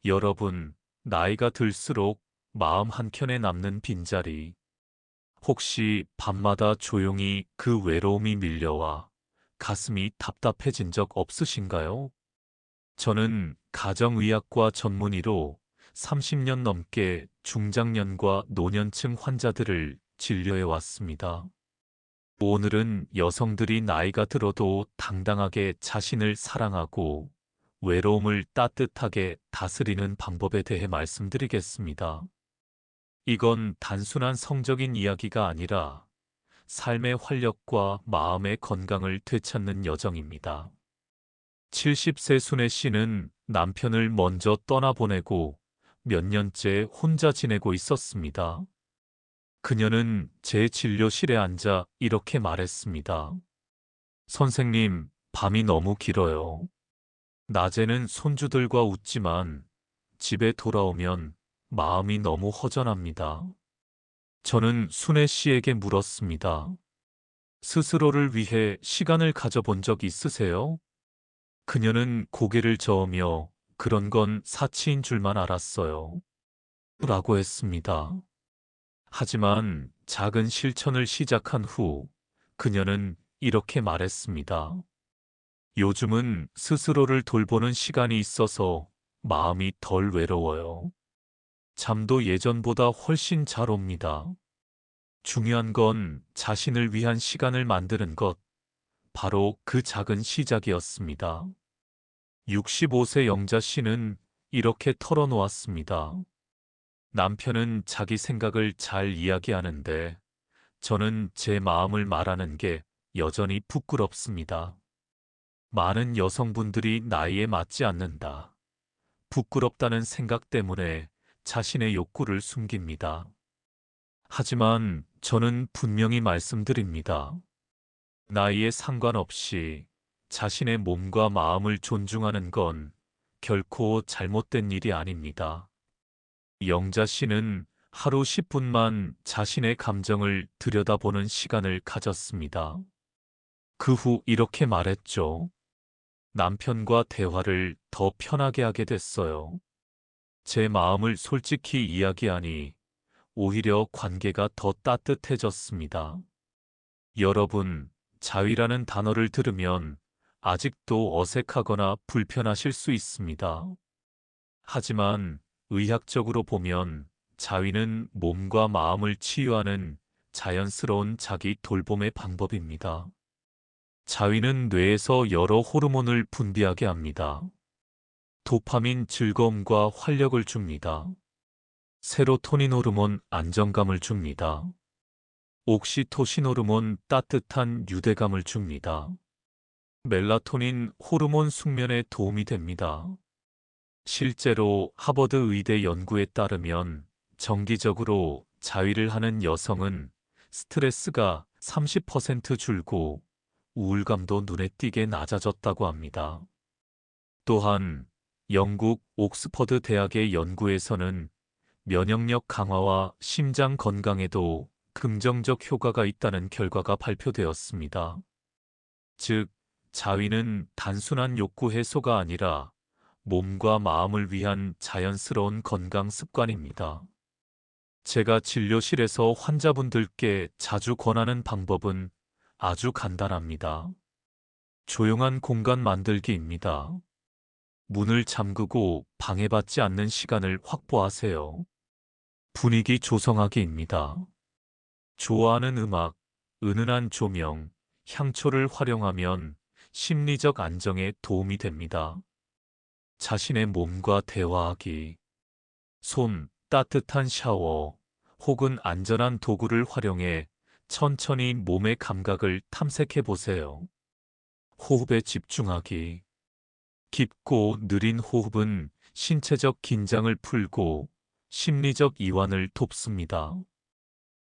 여러분, 나이가 들수록 마음 한켠에 남는 빈자리. 혹시 밤마다 조용히 그 외로움이 밀려와 가슴이 답답해진 적 없으신가요? 저는 가정의학과 전문의로 30년 넘게 중장년과 노년층 환자들을 진료해 왔습니다. 오늘은 여성들이 나이가 들어도 당당하게 자신을 사랑하고 외로움을 따뜻하게 다스리는 방법에 대해 말씀드리겠습니다. 이건 단순한 성적인 이야기가 아니라 삶의 활력과 마음의 건강을 되찾는 여정입니다. 70세 순애 씨는 남편을 먼저 떠나보내고 몇 년째 혼자 지내고 있었습니다. 그녀는 제 진료실에 앉아 이렇게 말했습니다. 선생님, 밤이 너무 길어요. 낮에는 손주들과 웃지만 집에 돌아오면 마음이 너무 허전합니다. 저는 순애 씨에게 물었습니다. 스스로를 위해 시간을 가져본 적 있으세요? 그녀는 고개를 저으며 그런 건 사치인 줄만 알았어요. 라고 했습니다. 하지만 작은 실천을 시작한 후 그녀는 이렇게 말했습니다. 요즘은 스스로를 돌보는 시간이 있어서 마음이 덜 외로워요. 잠도 예전보다 훨씬 잘 옵니다. 중요한 건 자신을 위한 시간을 만드는 것, 바로 그 작은 시작이었습니다. 65세 영자 씨는 이렇게 털어놓았습니다. 남편은 자기 생각을 잘 이야기하는데 저는 제 마음을 말하는 게 여전히 부끄럽습니다. 많은 여성분들이 나이에 맞지 않는다. 부끄럽다는 생각 때문에 자신의 욕구를 숨깁니다. 하지만 저는 분명히 말씀드립니다. 나이에 상관없이 자신의 몸과 마음을 존중하는 건 결코 잘못된 일이 아닙니다. 영자 씨는 하루 10분만 자신의 감정을 들여다보는 시간을 가졌습니다. 그 후 이렇게 말했죠. 남편과 대화를 더 편하게 하게 됐어요. 제 마음을 솔직히 이야기하니 오히려 관계가 더 따뜻해졌습니다. 여러분, 자위라는 단어를 들으면 아직도 어색하거나 불편하실 수 있습니다. 하지만 의학적으로 보면 자위는 몸과 마음을 치유하는 자연스러운 자기 돌봄의 방법입니다. 자위는 뇌에서 여러 호르몬을 분비하게 합니다. 도파민 즐거움과 활력을 줍니다. 세로토닌 호르몬 안정감을 줍니다. 옥시토신 호르몬 따뜻한 유대감을 줍니다. 멜라토닌 호르몬 숙면에 도움이 됩니다. 실제로 하버드 의대 연구에 따르면 정기적으로 자위를 하는 여성은 스트레스가 30% 줄고 우울감도 눈에 띄게 낮아졌다고 합니다. 또한 영국 옥스퍼드 대학의 연구에서는 면역력 강화와 심장 건강에도 긍정적 효과가 있다는 결과가 발표되었습니다. 즉, 자위는 단순한 욕구 해소가 아니라 몸과 마음을 위한 자연스러운 건강 습관입니다. 제가 진료실에서 환자분들께 자주 권하는 방법은 아주 간단합니다. 조용한 공간 만들기입니다. 문을 잠그고 방해받지 않는 시간을 확보하세요. 분위기 조성하기입니다. 좋아하는 음악, 은은한 조명, 향초를 활용하면 심리적 안정에 도움이 됩니다. 자신의 몸과 대화하기, 손, 따뜻한 샤워, 혹은 안전한 도구를 활용해 천천히 몸의 감각을 탐색해 보세요. 호흡에 집중하기. 깊고 느린 호흡은 신체적 긴장을 풀고 심리적 이완을 돕습니다.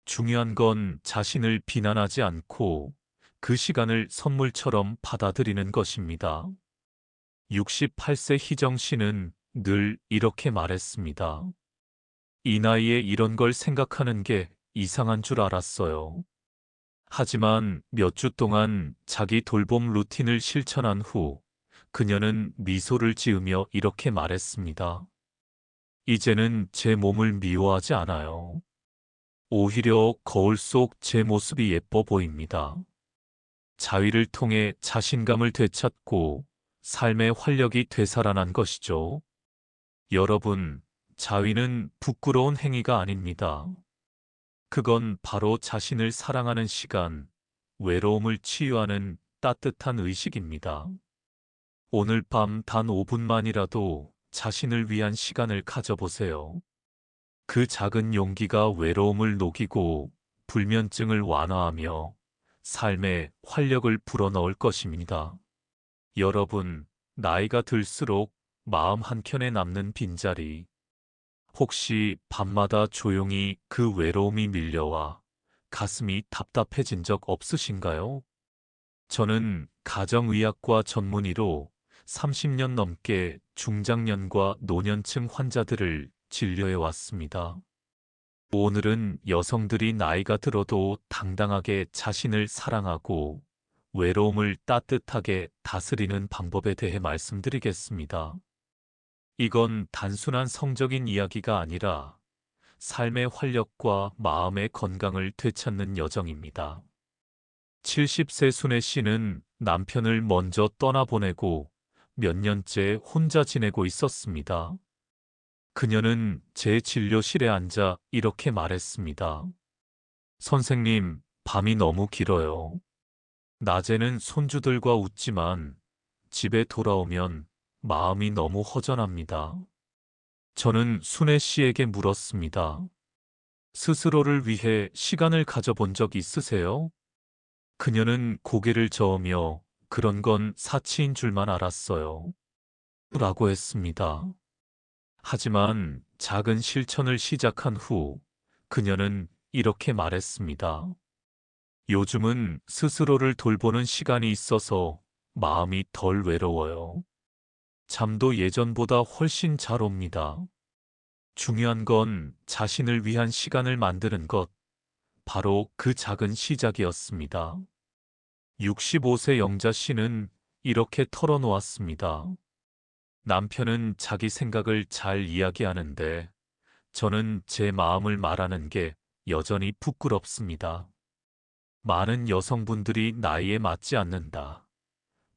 중요한 건 자신을 비난하지 않고 그 시간을 선물처럼 받아들이는 것입니다. 68세 희정 씨는 늘 이렇게 말했습니다. 이 나이에 이런 걸 생각하는 게 이상한 줄 알았어요. 하지만 몇 주 동안 자기 돌봄 루틴을 실천한 후 그녀는 미소를 지으며 이렇게 말했습니다. 이제는 제 몸을 미워하지 않아요. 오히려 거울 속 제 모습이 예뻐 보입니다. 자위를 통해 자신감을 되찾고 삶의 활력이 되살아난 것이죠. 여러분, 자위는 부끄러운 행위가 아닙니다. 그건 바로 자신을 사랑하는 시간, 외로움을 치유하는 따뜻한 의식입니다. 오늘 밤 단 5분만이라도 자신을 위한 시간을 가져보세요. 그 작은 용기가 외로움을 녹이고 불면증을 완화하며 삶에 활력을 불어넣을 것입니다. 여러분, 나이가 들수록 마음 한켠에 남는 빈자리, 혹시 밤마다 조용히 그 외로움이 밀려와 가슴이 답답해진 적 없으신가요? 저는 가정의학과 전문의로 30년 넘게 중장년과 노년층 환자들을 진료해 왔습니다. 오늘은 여성들이 나이가 들어도 당당하게 자신을 사랑하고 외로움을 따뜻하게 다스리는 방법에 대해 말씀드리겠습니다. 이건 단순한 성적인 이야기가 아니라 삶의 활력과 마음의 건강을 되찾는 여정입니다. 70세 순애 씨는 남편을 먼저 떠나보내고 몇 년째 혼자 지내고 있었습니다. 그녀는 제 진료실에 앉아 이렇게 말했습니다. 선생님, 밤이 너무 길어요. 낮에는 손주들과 웃지만 집에 돌아오면 마음이 너무 허전합니다. 저는 순애 씨에게 물었습니다. 스스로를 위해 시간을 가져본 적 있으세요? 그녀는 고개를 저으며 그런 건 사치인 줄만 알았어요. 라고 했습니다. 하지만 작은 실천을 시작한 후 그녀는 이렇게 말했습니다. 요즘은 스스로를 돌보는 시간이 있어서 마음이 덜 외로워요. 잠도 예전보다 훨씬 잘 옵니다. 중요한 건 자신을 위한 시간을 만드는 것, 바로 그 작은 시작이었습니다. 65세 영자 씨는 이렇게 털어놓았습니다. 남편은 자기 생각을 잘 이야기하는데 저는 제 마음을 말하는 게 여전히 부끄럽습니다. 많은 여성분들이 나이에 맞지 않는다.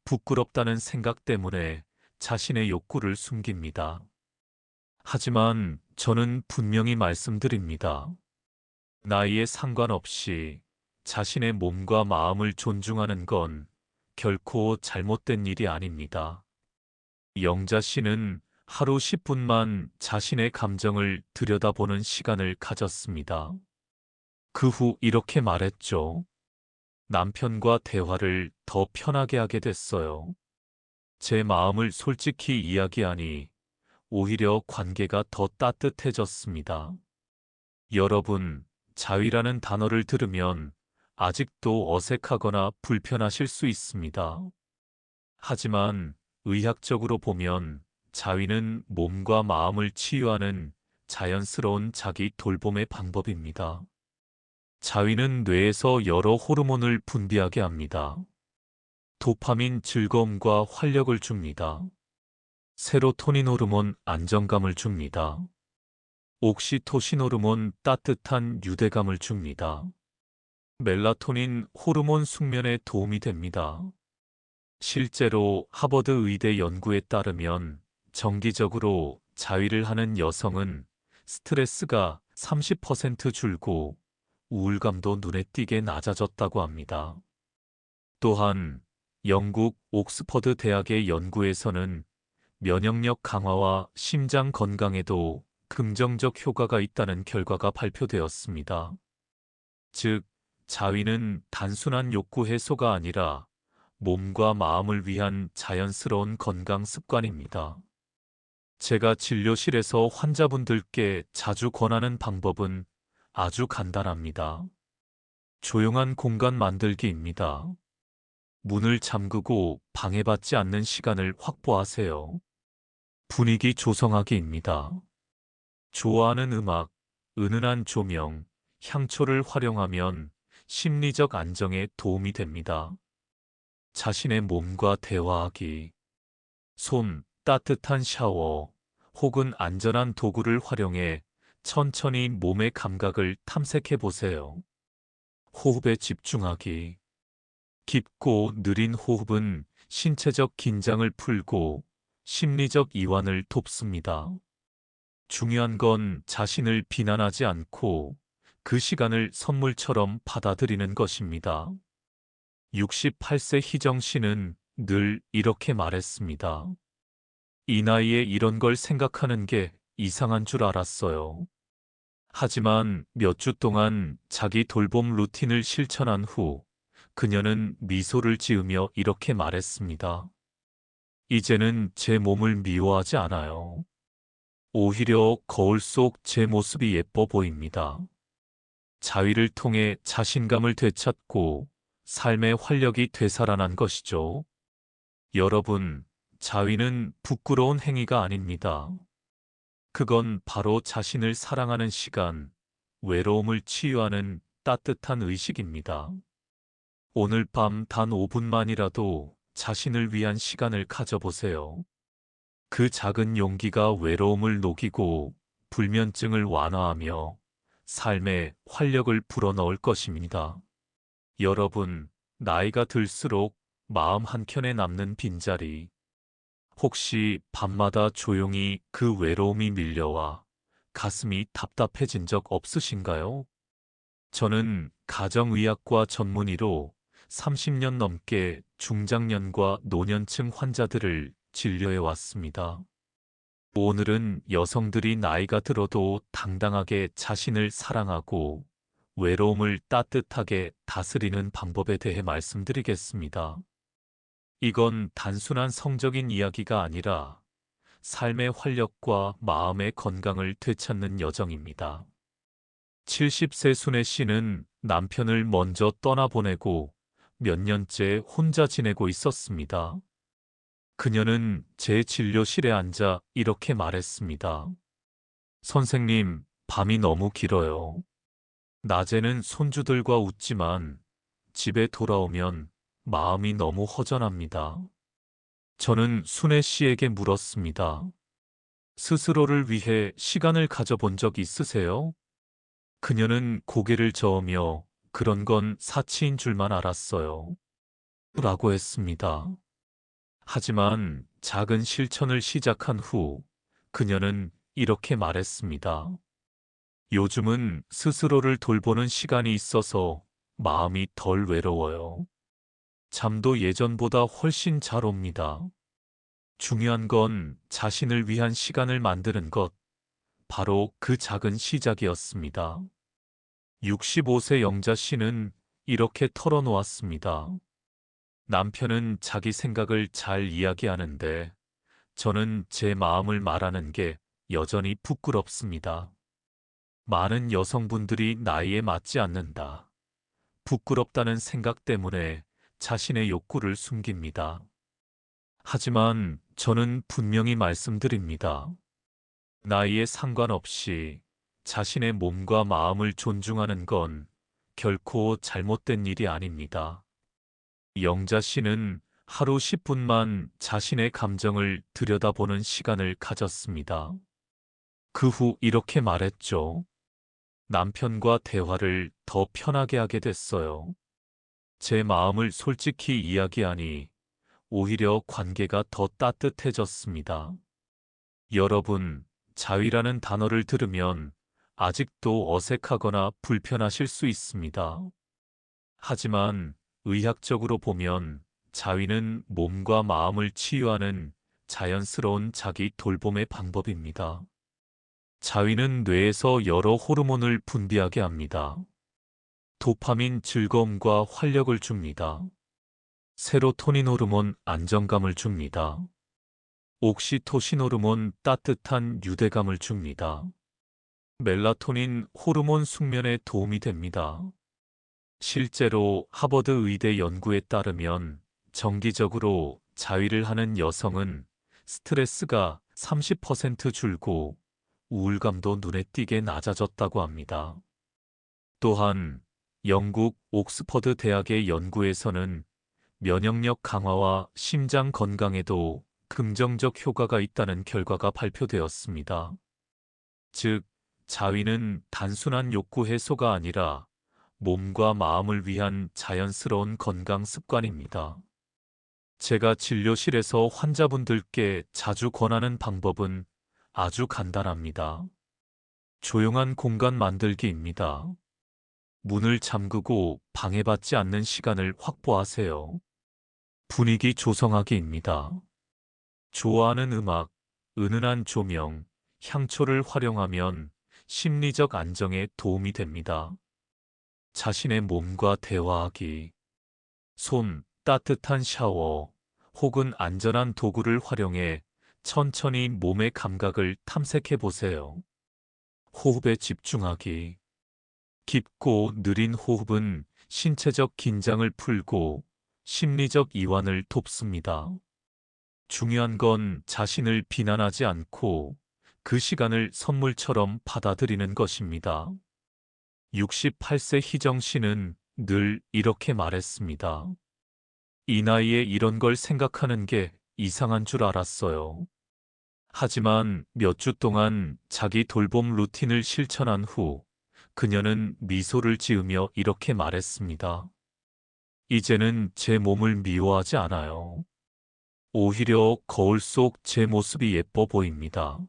부끄럽다는 생각 때문에 자신의 욕구를 숨깁니다. 하지만 저는 분명히 말씀드립니다. 나이에 상관없이 자신의 몸과 마음을 존중하는 건 결코 잘못된 일이 아닙니다. 영자 씨는 하루 10분만 자신의 감정을 들여다보는 시간을 가졌습니다. 그 후 이렇게 말했죠. 남편과 대화를 더 편하게 하게 됐어요. 제 마음을 솔직히 이야기하니 오히려 관계가 더 따뜻해졌습니다. 여러분, 자위라는 단어를 들으면 아직도 어색하거나 불편하실 수 있습니다. 하지만 의학적으로 보면 자위는 몸과 마음을 치유하는 자연스러운 자기 돌봄의 방법입니다. 자위는 뇌에서 여러 호르몬을 분비하게 합니다. 도파민 즐거움과 활력을 줍니다. 세로토닌 호르몬 안정감을 줍니다. 옥시토신 호르몬 따뜻한 유대감을 줍니다. 멜라토닌 호르몬 숙면에 도움이 됩니다. 실제로 하버드 의대 연구에 따르면 정기적으로 자위를 하는 여성은 스트레스가 30% 줄고 우울감도 눈에 띄게 낮아졌다고 합니다. 또한 영국 옥스퍼드 대학의 연구에서는 면역력 강화와 심장 건강에도 긍정적 효과가 있다는 결과가 발표되었습니다. 즉, 자위는 단순한 욕구 해소가 아니라 몸과 마음을 위한 자연스러운 건강 습관입니다. 제가 진료실에서 환자분들께 자주 권하는 방법은 아주 간단합니다. 조용한 공간 만들기입니다. 문을 잠그고 방해받지 않는 시간을 확보하세요. 분위기 조성하기입니다. 좋아하는 음악, 은은한 조명, 향초를 활용하면 심리적 안정에 도움이 됩니다. 자신의 몸과 대화하기, 손, 따뜻한 샤워, 혹은 안전한 도구를 활용해 천천히 몸의 감각을 탐색해 보세요. 호흡에 집중하기. 깊고 느린 호흡은 신체적 긴장을 풀고 심리적 이완을 돕습니다. 중요한 건 자신을 비난하지 않고 그 시간을 선물처럼 받아들이는 것입니다. 68세 희정 씨는 늘 이렇게 말했습니다. 이 나이에 이런 걸 생각하는 게 이상한 줄 알았어요. 하지만 몇 주 동안 자기 돌봄 루틴을 실천한 후 그녀는 미소를 지으며 이렇게 말했습니다. 이제는 제 몸을 미워하지 않아요. 오히려 거울 속 제 모습이 예뻐 보입니다. 자위를 통해 자신감을 되찾고 삶의 활력이 되살아난 것이죠. 여러분, 자위는 부끄러운 행위가 아닙니다. 그건 바로 자신을 사랑하는 시간, 외로움을 치유하는 따뜻한 의식입니다. 오늘 밤 단 5분만이라도 자신을 위한 시간을 가져보세요. 그 작은 용기가 외로움을 녹이고 불면증을 완화하며 삶에 활력을 불어넣을 것입니다. 여러분, 나이가 들수록 마음 한켠에 남는 빈자리, 혹시 밤마다 조용히 그 외로움이 밀려와 가슴이 답답해진 적 없으신가요? 저는 가정의학과 전문의로 30년 넘게 중장년과 노년층 환자들을 진료해 왔습니다. 오늘은 여성들이 나이가 들어도 당당하게 자신을 사랑하고 외로움을 따뜻하게 다스리는 방법에 대해 말씀드리겠습니다. 이건 단순한 성적인 이야기가 아니라 삶의 활력과 마음의 건강을 되찾는 여정입니다. 70세 순애 씨는 남편을 먼저 떠나보내고 몇 년째 혼자 지내고 있었습니다. 그녀는 제 진료실에 앉아 이렇게 말했습니다. 선생님, 밤이 너무 길어요. 낮에는 손주들과 웃지만 집에 돌아오면 마음이 너무 허전합니다. 저는 순애 씨에게 물었습니다. 스스로를 위해 시간을 가져본 적 있으세요? 그녀는 고개를 저으며 그런 건 사치인 줄만 알았어요. 라고 했습니다. 하지만 작은 실천을 시작한 후 그녀는 이렇게 말했습니다. 요즘은 스스로를 돌보는 시간이 있어서 마음이 덜 외로워요. 잠도 예전보다 훨씬 잘 옵니다. 중요한 건 자신을 위한 시간을 만드는 것, 바로 그 작은 시작이었습니다. 65세 영자 씨는 이렇게 털어놓았습니다. 남편은 자기 생각을 잘 이야기하는데 저는 제 마음을 말하는 게 여전히 부끄럽습니다. 많은 여성분들이 나이에 맞지 않는다. 부끄럽다는 생각 때문에 자신의 욕구를 숨깁니다. 하지만 저는 분명히 말씀드립니다. 나이에 상관없이 자신의 몸과 마음을 존중하는 건 결코 잘못된 일이 아닙니다. 영자 씨는 하루 10분만 자신의 감정을 들여다보는 시간을 가졌습니다. 그 후 이렇게 말했죠. 남편과 대화를 더 편하게 하게 됐어요. 제 마음을 솔직히 이야기하니 오히려 관계가 더 따뜻해졌습니다. 여러분, 자위라는 단어를 들으면 아직도 어색하거나 불편하실 수 있습니다. 하지만 의학적으로 보면 자위는 몸과 마음을 치유하는 자연스러운 자기 돌봄의 방법입니다. 자위는 뇌에서 여러 호르몬을 분비하게 합니다. 도파민 즐거움과 활력을 줍니다. 세로토닌 호르몬 안정감을 줍니다. 옥시토신 호르몬 따뜻한 유대감을 줍니다. 멜라토닌 호르몬 숙면에 도움이 됩니다. 실제로 하버드 의대 연구에 따르면 정기적으로 자위를 하는 여성은 스트레스가 30% 줄고 우울감도 눈에 띄게 낮아졌다고 합니다. 또한 영국 옥스퍼드 대학의 연구에서는 면역력 강화와 심장 건강에도 긍정적 효과가 있다는 결과가 발표되었습니다. 즉, 자위는 단순한 욕구 해소가 아니라 몸과 마음을 위한 자연스러운 건강 습관입니다. 제가 진료실에서 환자분들께 자주 권하는 방법은 아주 간단합니다. 조용한 공간 만들기입니다. 문을 잠그고 방해받지 않는 시간을 확보하세요. 분위기 조성하기입니다. 좋아하는 음악, 은은한 조명, 향초를 활용하면 심리적 안정에 도움이 됩니다. 자신의 몸과 대화하기, 손, 따뜻한 샤워, 혹은 안전한 도구를 활용해 천천히 몸의 감각을 탐색해 보세요. 호흡에 집중하기. 깊고 느린 호흡은 신체적 긴장을 풀고 심리적 이완을 돕습니다. 중요한 건 자신을 비난하지 않고 그 시간을 선물처럼 받아들이는 것입니다. 68세 희정 씨는 늘 이렇게 말했습니다. 이 나이에 이런 걸 생각하는 게 이상한 줄 알았어요. 하지만 몇 주 동안 자기 돌봄 루틴을 실천한 후 그녀는 미소를 지으며 이렇게 말했습니다. 이제는 제 몸을 미워하지 않아요. 오히려 거울 속 제 모습이 예뻐 보입니다.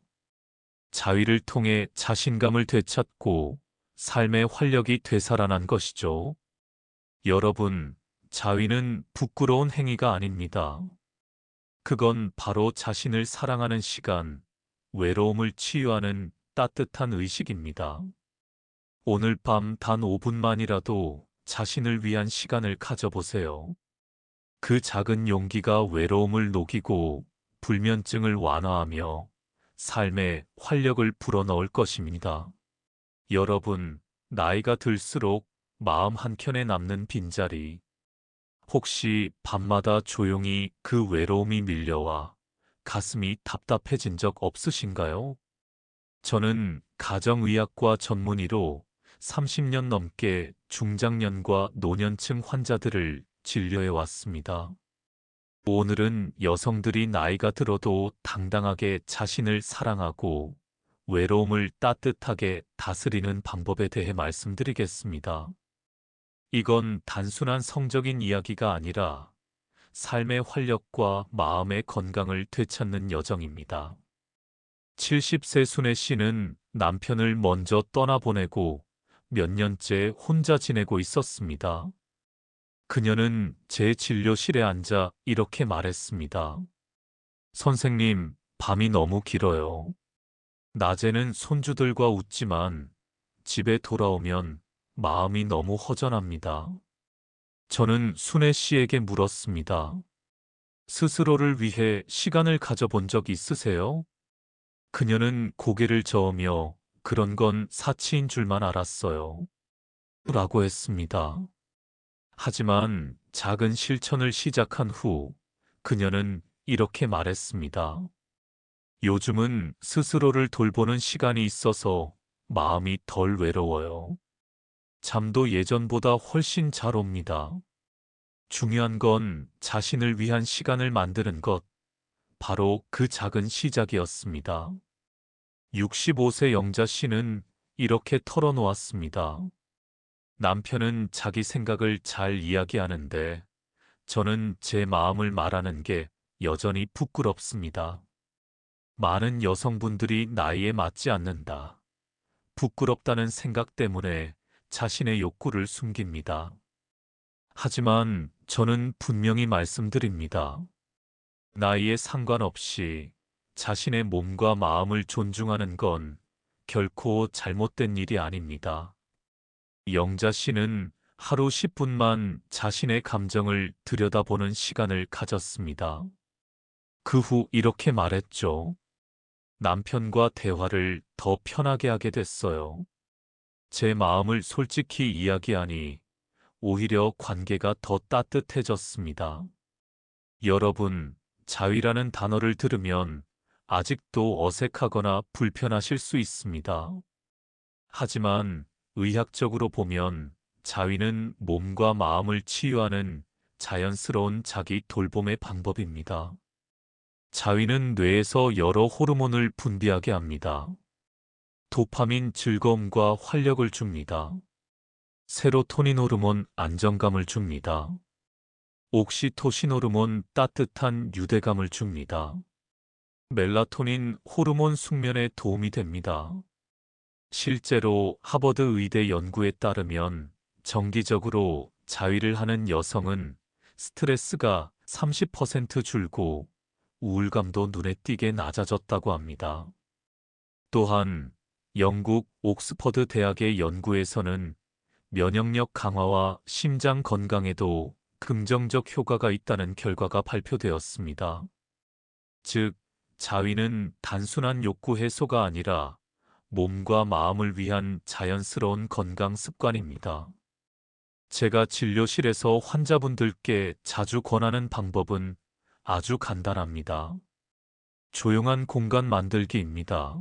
자위를 통해 자신감을 되찾고 삶의 활력이 되살아난 것이죠. 여러분, 자위는 부끄러운 행위가 아닙니다. 그건 바로 자신을 사랑하는 시간, 외로움을 치유하는 따뜻한 의식입니다. 오늘 밤 단 5분만이라도 자신을 위한 시간을 가져보세요. 그 작은 용기가 외로움을 녹이고 불면증을 완화하며 삶에 활력을 불어넣을 것입니다. 여러분, 나이가 들수록 마음 한켠에 남는 빈자리, 혹시 밤마다 조용히 그 외로움이 밀려와 가슴이 답답해진 적 없으신가요? 저는 가정의학과 전문의로 30년 넘게 중장년과 노년층 환자들을 진료해 왔습니다. 오늘은 여성들이 나이가 들어도 당당하게 자신을 사랑하고 외로움을 따뜻하게 다스리는 방법에 대해 말씀드리겠습니다. 이건 단순한 성적인 이야기가 아니라 삶의 활력과 마음의 건강을 되찾는 여정입니다. 70세 순애 씨는 남편을 먼저 떠나보내고 몇 년째 혼자 지내고 있었습니다. 그녀는 제 진료실에 앉아 이렇게 말했습니다. 선생님, 밤이 너무 길어요. 낮에는 손주들과 웃지만 집에 돌아오면 마음이 너무 허전합니다. 저는 순애 씨에게 물었습니다. 스스로를 위해 시간을 가져본 적 있으세요? 그녀는 고개를 저으며 그런 건 사치인 줄만 알았어요. 라고 했습니다. 하지만 작은 실천을 시작한 후 그녀는 이렇게 말했습니다. 요즘은 스스로를 돌보는 시간이 있어서 마음이 덜 외로워요. 잠도 예전보다 훨씬 잘 옵니다. 중요한 건 자신을 위한 시간을 만드는 것, 바로 그 작은 시작이었습니다. 65세 영자 씨는 이렇게 털어놓았습니다. 남편은 자기 생각을 잘 이야기하는데 저는 제 마음을 말하는 게 여전히 부끄럽습니다. 많은 여성분들이 나이에 맞지 않는다. 부끄럽다는 생각 때문에 자신의 욕구를 숨깁니다. 하지만 저는 분명히 말씀드립니다. 나이에 상관없이 자신의 몸과 마음을 존중하는 건 결코 잘못된 일이 아닙니다. 영자 씨는 하루 10분만 자신의 감정을 들여다보는 시간을 가졌습니다. 그 후 이렇게 말했죠. 남편과 대화를 더 편하게 하게 됐어요. 제 마음을 솔직히 이야기하니 오히려 관계가 더 따뜻해졌습니다. 여러분, 자위라는 단어를 들으면 아직도 어색하거나 불편하실 수 있습니다. 하지만 의학적으로 보면 자위는 몸과 마음을 치유하는 자연스러운 자기 돌봄의 방법입니다. 자위는 뇌에서 여러 호르몬을 분비하게 합니다. 도파민 즐거움과 활력을 줍니다. 세로토닌 호르몬 안정감을 줍니다. 옥시토신 호르몬 따뜻한 유대감을 줍니다. 멜라토닌 호르몬 숙면에 도움이 됩니다. 실제로 하버드 의대 연구에 따르면 정기적으로 자위를 하는 여성은 스트레스가 30% 줄고 우울감도 눈에 띄게 낮아졌다고 합니다. 또한 영국 옥스퍼드 대학의 연구에서는 면역력 강화와 심장 건강에도 긍정적 효과가 있다는 결과가 발표되었습니다. 즉, 자위는 단순한 욕구 해소가 아니라 몸과 마음을 위한 자연스러운 건강 습관입니다. 제가 진료실에서 환자분들께 자주 권하는 방법은 아주 간단합니다. 조용한 공간 만들기입니다.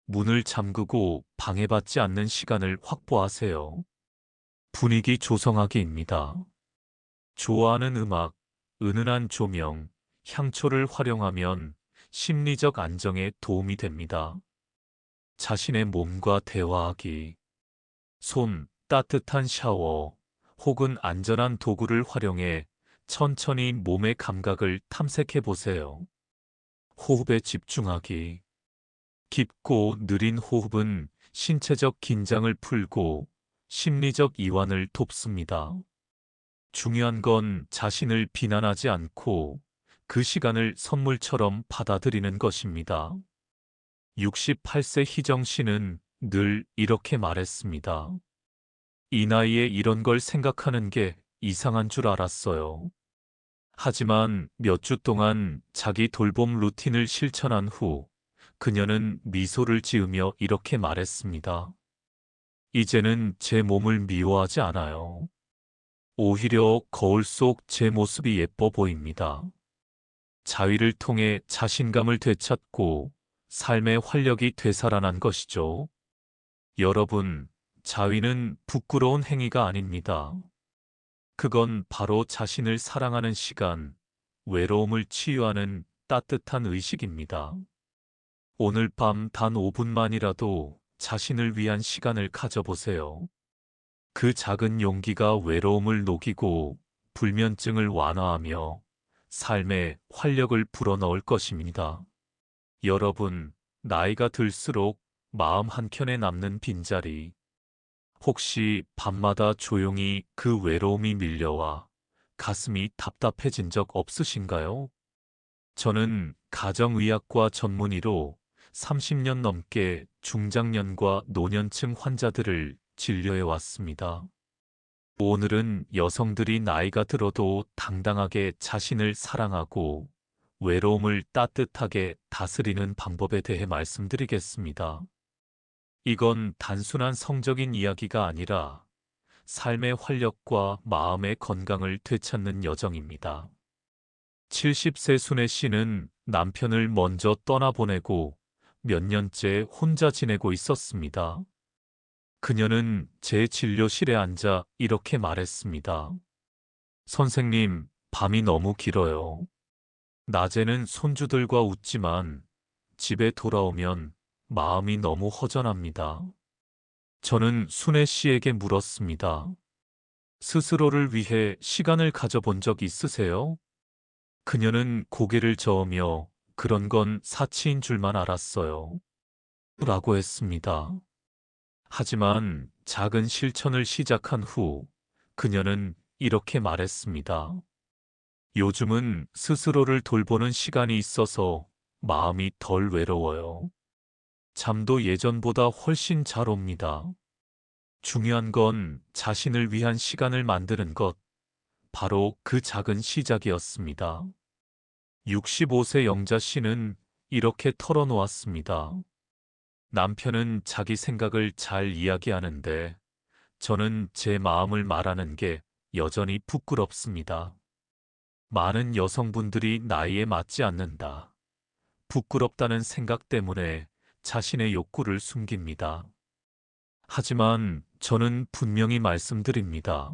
문을 잠그고 방해받지 않는 시간을 확보하세요. 분위기 조성하기입니다. 좋아하는 음악, 은은한 조명, 향초를 활용하면 심리적 안정에 도움이 됩니다. 자신의 몸과 대화하기, 손, 따뜻한 샤워, 혹은 안전한 도구를 활용해 천천히 몸의 감각을 탐색해 보세요. 호흡에 집중하기. 깊고 느린 호흡은 신체적 긴장을 풀고 심리적 이완을 돕습니다. 중요한 건 자신을 비난하지 않고 그 시간을 선물처럼 받아들이는 것입니다. 68세 희정 씨는 늘 이렇게 말했습니다. 이 나이에 이런 걸 생각하는 게 이상한 줄 알았어요. 하지만 몇 주 동안 자기 돌봄 루틴을 실천한 후 그녀는 미소를 지으며 이렇게 말했습니다. 이제는 제 몸을 미워하지 않아요. 오히려 거울 속 제 모습이 예뻐 보입니다. 자위를 통해 자신감을 되찾고 삶의 활력이 되살아난 것이죠. 여러분, 자위는 부끄러운 행위가 아닙니다. 그건 바로 자신을 사랑하는 시간, 외로움을 치유하는 따뜻한 의식입니다. 오늘 밤 단 5분만이라도 자신을 위한 시간을 가져보세요. 그 작은 용기가 외로움을 녹이고 불면증을 완화하며 삶에 활력을 불어넣을 것입니다. 여러분, 나이가 들수록 마음 한켠에 남는 빈자리, 혹시 밤마다 조용히 그 외로움이 밀려와 가슴이 답답해진 적 없으신가요? 저는 가정의학과 전문의로 30년 넘게 중장년과 노년층 환자들을 진료해 왔습니다. 오늘은 여성들이 나이가 들어도 당당하게 자신을 사랑하고 외로움을 따뜻하게 다스리는 방법에 대해 말씀드리겠습니다. 이건 단순한 성적인 이야기가 아니라 삶의 활력과 마음의 건강을 되찾는 여정입니다. 70세 순애 씨는 남편을 먼저 떠나보내고 몇 년째 혼자 지내고 있었습니다. 그녀는 제 진료실에 앉아 이렇게 말했습니다. 선생님, 밤이 너무 길어요. 낮에는 손주들과 웃지만 집에 돌아오면 마음이 너무 허전합니다. 저는 순애 씨에게 물었습니다. 스스로를 위해 시간을 가져본 적 있으세요? 그녀는 고개를 저으며 그런 건 사치인 줄만 알았어요. 라고 했습니다. 하지만 작은 실천을 시작한 후 그녀는 이렇게 말했습니다. 요즘은 스스로를 돌보는 시간이 있어서 마음이 덜 외로워요. 잠도 예전보다 훨씬 잘 옵니다. 중요한 건 자신을 위한 시간을 만드는 것, 바로 그 작은 시작이었습니다. 65세 영자 씨는 이렇게 털어놓았습니다. 남편은 자기 생각을 잘 이야기하는데 저는 제 마음을 말하는 게 여전히 부끄럽습니다. 많은 여성분들이 나이에 맞지 않는다. 부끄럽다는 생각 때문에 자신의 욕구를 숨깁니다. 하지만 저는 분명히 말씀드립니다.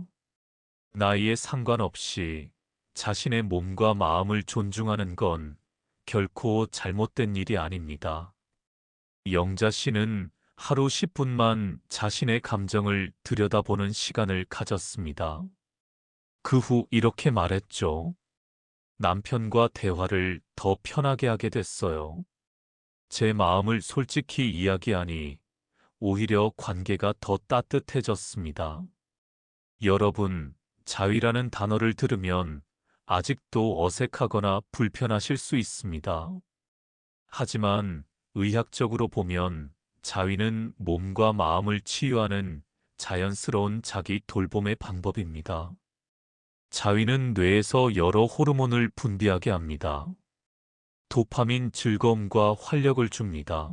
나이에 상관없이 자신의 몸과 마음을 존중하는 건 결코 잘못된 일이 아닙니다. 영자 씨는 하루 10분만 자신의 감정을 들여다보는 시간을 가졌습니다. 그 후 이렇게 말했죠. 남편과 대화를 더 편하게 하게 됐어요. 제 마음을 솔직히 이야기하니 오히려 관계가 더 따뜻해졌습니다. 여러분, 자위라는 단어를 들으면 아직도 어색하거나 불편하실 수 있습니다. 하지만 의학적으로 보면 자위는 몸과 마음을 치유하는 자연스러운 자기 돌봄의 방법입니다. 자위는 뇌에서 여러 호르몬을 분비하게 합니다. 도파민 즐거움과 활력을 줍니다.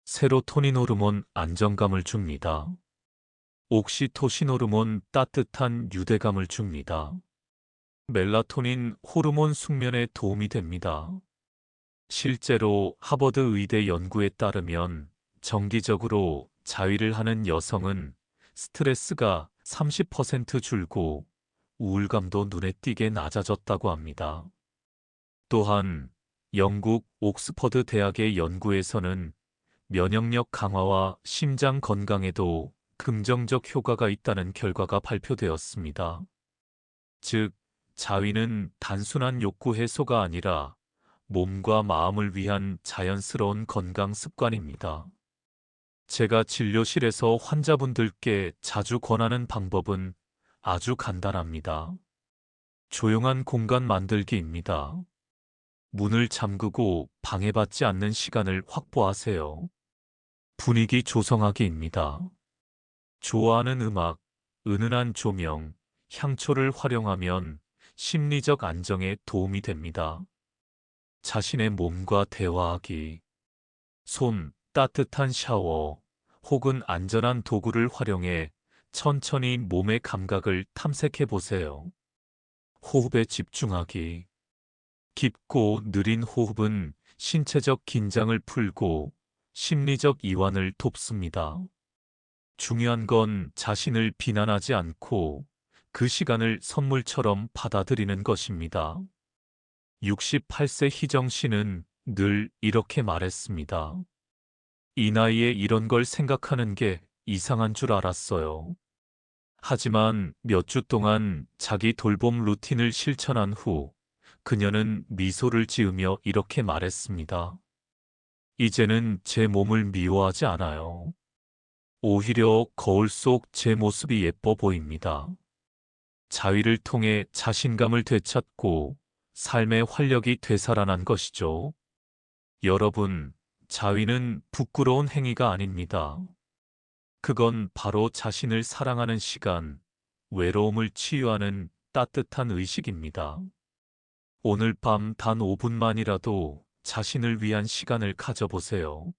세로토닌 호르몬 안정감을 줍니다. 옥시토신 호르몬 따뜻한 유대감을 줍니다. 멜라토닌 호르몬 숙면에 도움이 됩니다. 실제로 하버드 의대 연구에 따르면 정기적으로 자위를 하는 여성은 스트레스가 30% 줄고 우울감도 눈에 띄게 낮아졌다고 합니다. 또한 영국 옥스퍼드 대학의 연구에서는 면역력 강화와 심장 건강에도 긍정적 효과가 있다는 결과가 발표되었습니다. 즉, 자위는 단순한 욕구 해소가 아니라 몸과 마음을 위한 자연스러운 건강 습관입니다. 제가 진료실에서 환자분들께 자주 권하는 방법은 아주 간단합니다. 조용한 공간 만들기입니다. 문을 잠그고 방해받지 않는 시간을 확보하세요. 분위기 조성하기입니다. 좋아하는 음악, 은은한 조명, 향초를 활용하면 심리적 안정에 도움이 됩니다. 자신의 몸과 대화하기, 손, 따뜻한 샤워, 혹은 안전한 도구를 활용해 천천히 몸의 감각을 탐색해 보세요. 호흡에 집중하기. 깊고 느린 호흡은 신체적 긴장을 풀고 심리적 이완을 돕습니다. 중요한 건 자신을 비난하지 않고 그 시간을 선물처럼 받아들이는 것입니다. 68세 희정 씨는 늘 이렇게 말했습니다. 이 나이에 이런 걸 생각하는 게 이상한 줄 알았어요. 하지만 몇 주 동안 자기 돌봄 루틴을 실천한 후 그녀는 미소를 지으며 이렇게 말했습니다. 이제는 제 몸을 미워하지 않아요. 오히려 거울 속 제 모습이 예뻐 보입니다. 자위를 통해 자신감을 되찾고 삶의 활력이 되살아난 것이죠. 여러분, 자위는 부끄러운 행위가 아닙니다. 그건 바로 자신을 사랑하는 시간, 외로움을 치유하는 따뜻한 의식입니다. 오늘 밤 단 5분만이라도 자신을 위한 시간을 가져보세요.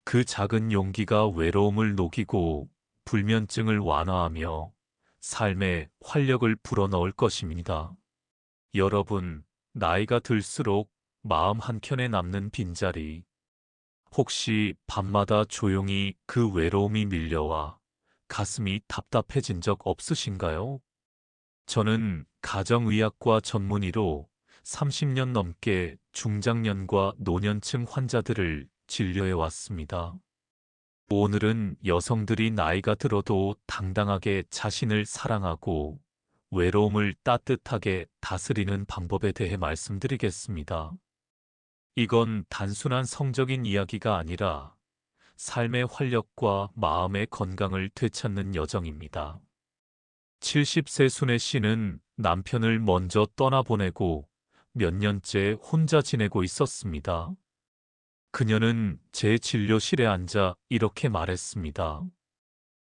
그 작은 용기가 외로움을 녹이고 불면증을 완화하며 삶에 활력을 불어넣을 것입니다. 여러분, 나이가 들수록 마음 한켠에 남는 빈자리, 혹시 밤마다 조용히 그 외로움이 밀려와 가슴이 답답해진 적 없으신가요? 저는 가정의학과 전문의로 30년 넘게 중장년과 노년층 환자들을 진료해 왔습니다. 오늘은 여성들이 나이가 들어도 당당하게 자신을 사랑하고 외로움을 따뜻하게 다스리는 방법에 대해 말씀드리겠습니다. 이건 단순한 성적인 이야기가 아니라 삶의 활력과 마음의 건강을 되찾는 여정입니다. 70세 순애 씨는 남편을 먼저 떠나보내고 몇 년째 혼자 지내고 있었습니다. 그녀는 제 진료실에 앉아 이렇게 말했습니다.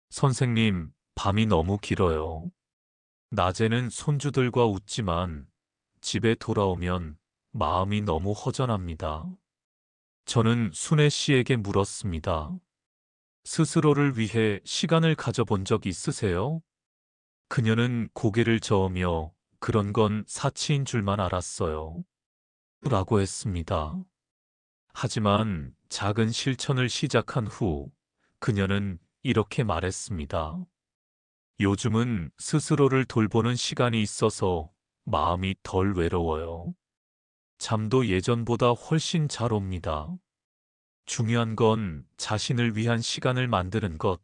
선생님, 밤이 너무 길어요. 낮에는 손주들과 웃지만 집에 돌아오면 마음이 너무 허전합니다. 저는 순애 씨에게 물었습니다. 스스로를 위해 시간을 가져본 적 있으세요? 그녀는 고개를 저으며 그런 건 사치인 줄만 알았어요. 라고 했습니다. 하지만 작은 실천을 시작한 후 그녀는 이렇게 말했습니다. 요즘은 스스로를 돌보는 시간이 있어서 마음이 덜 외로워요. 잠도 예전보다 훨씬 잘 옵니다. 중요한 건 자신을 위한 시간을 만드는 것,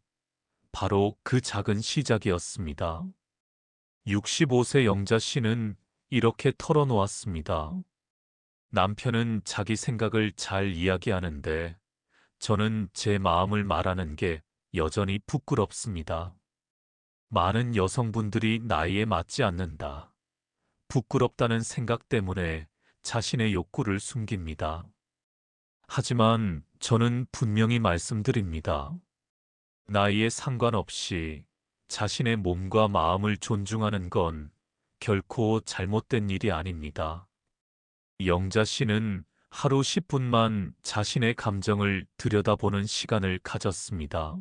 바로 그 작은 시작이었습니다. 65세 영자 씨는 이렇게 털어놓았습니다. 남편은 자기 생각을 잘 이야기하는데 저는 제 마음을 말하는 게 여전히 부끄럽습니다. 많은 여성분들이 나이에 맞지 않는다. 부끄럽다는 생각 때문에 자신의 욕구를 숨깁니다. 하지만 저는 분명히 말씀드립니다. 나이에 상관없이 자신의 몸과 마음을 존중하는 건 결코 잘못된 일이 아닙니다. 영자 씨는 하루 10분만 자신의 감정을 들여다보는 시간을 가졌습니다.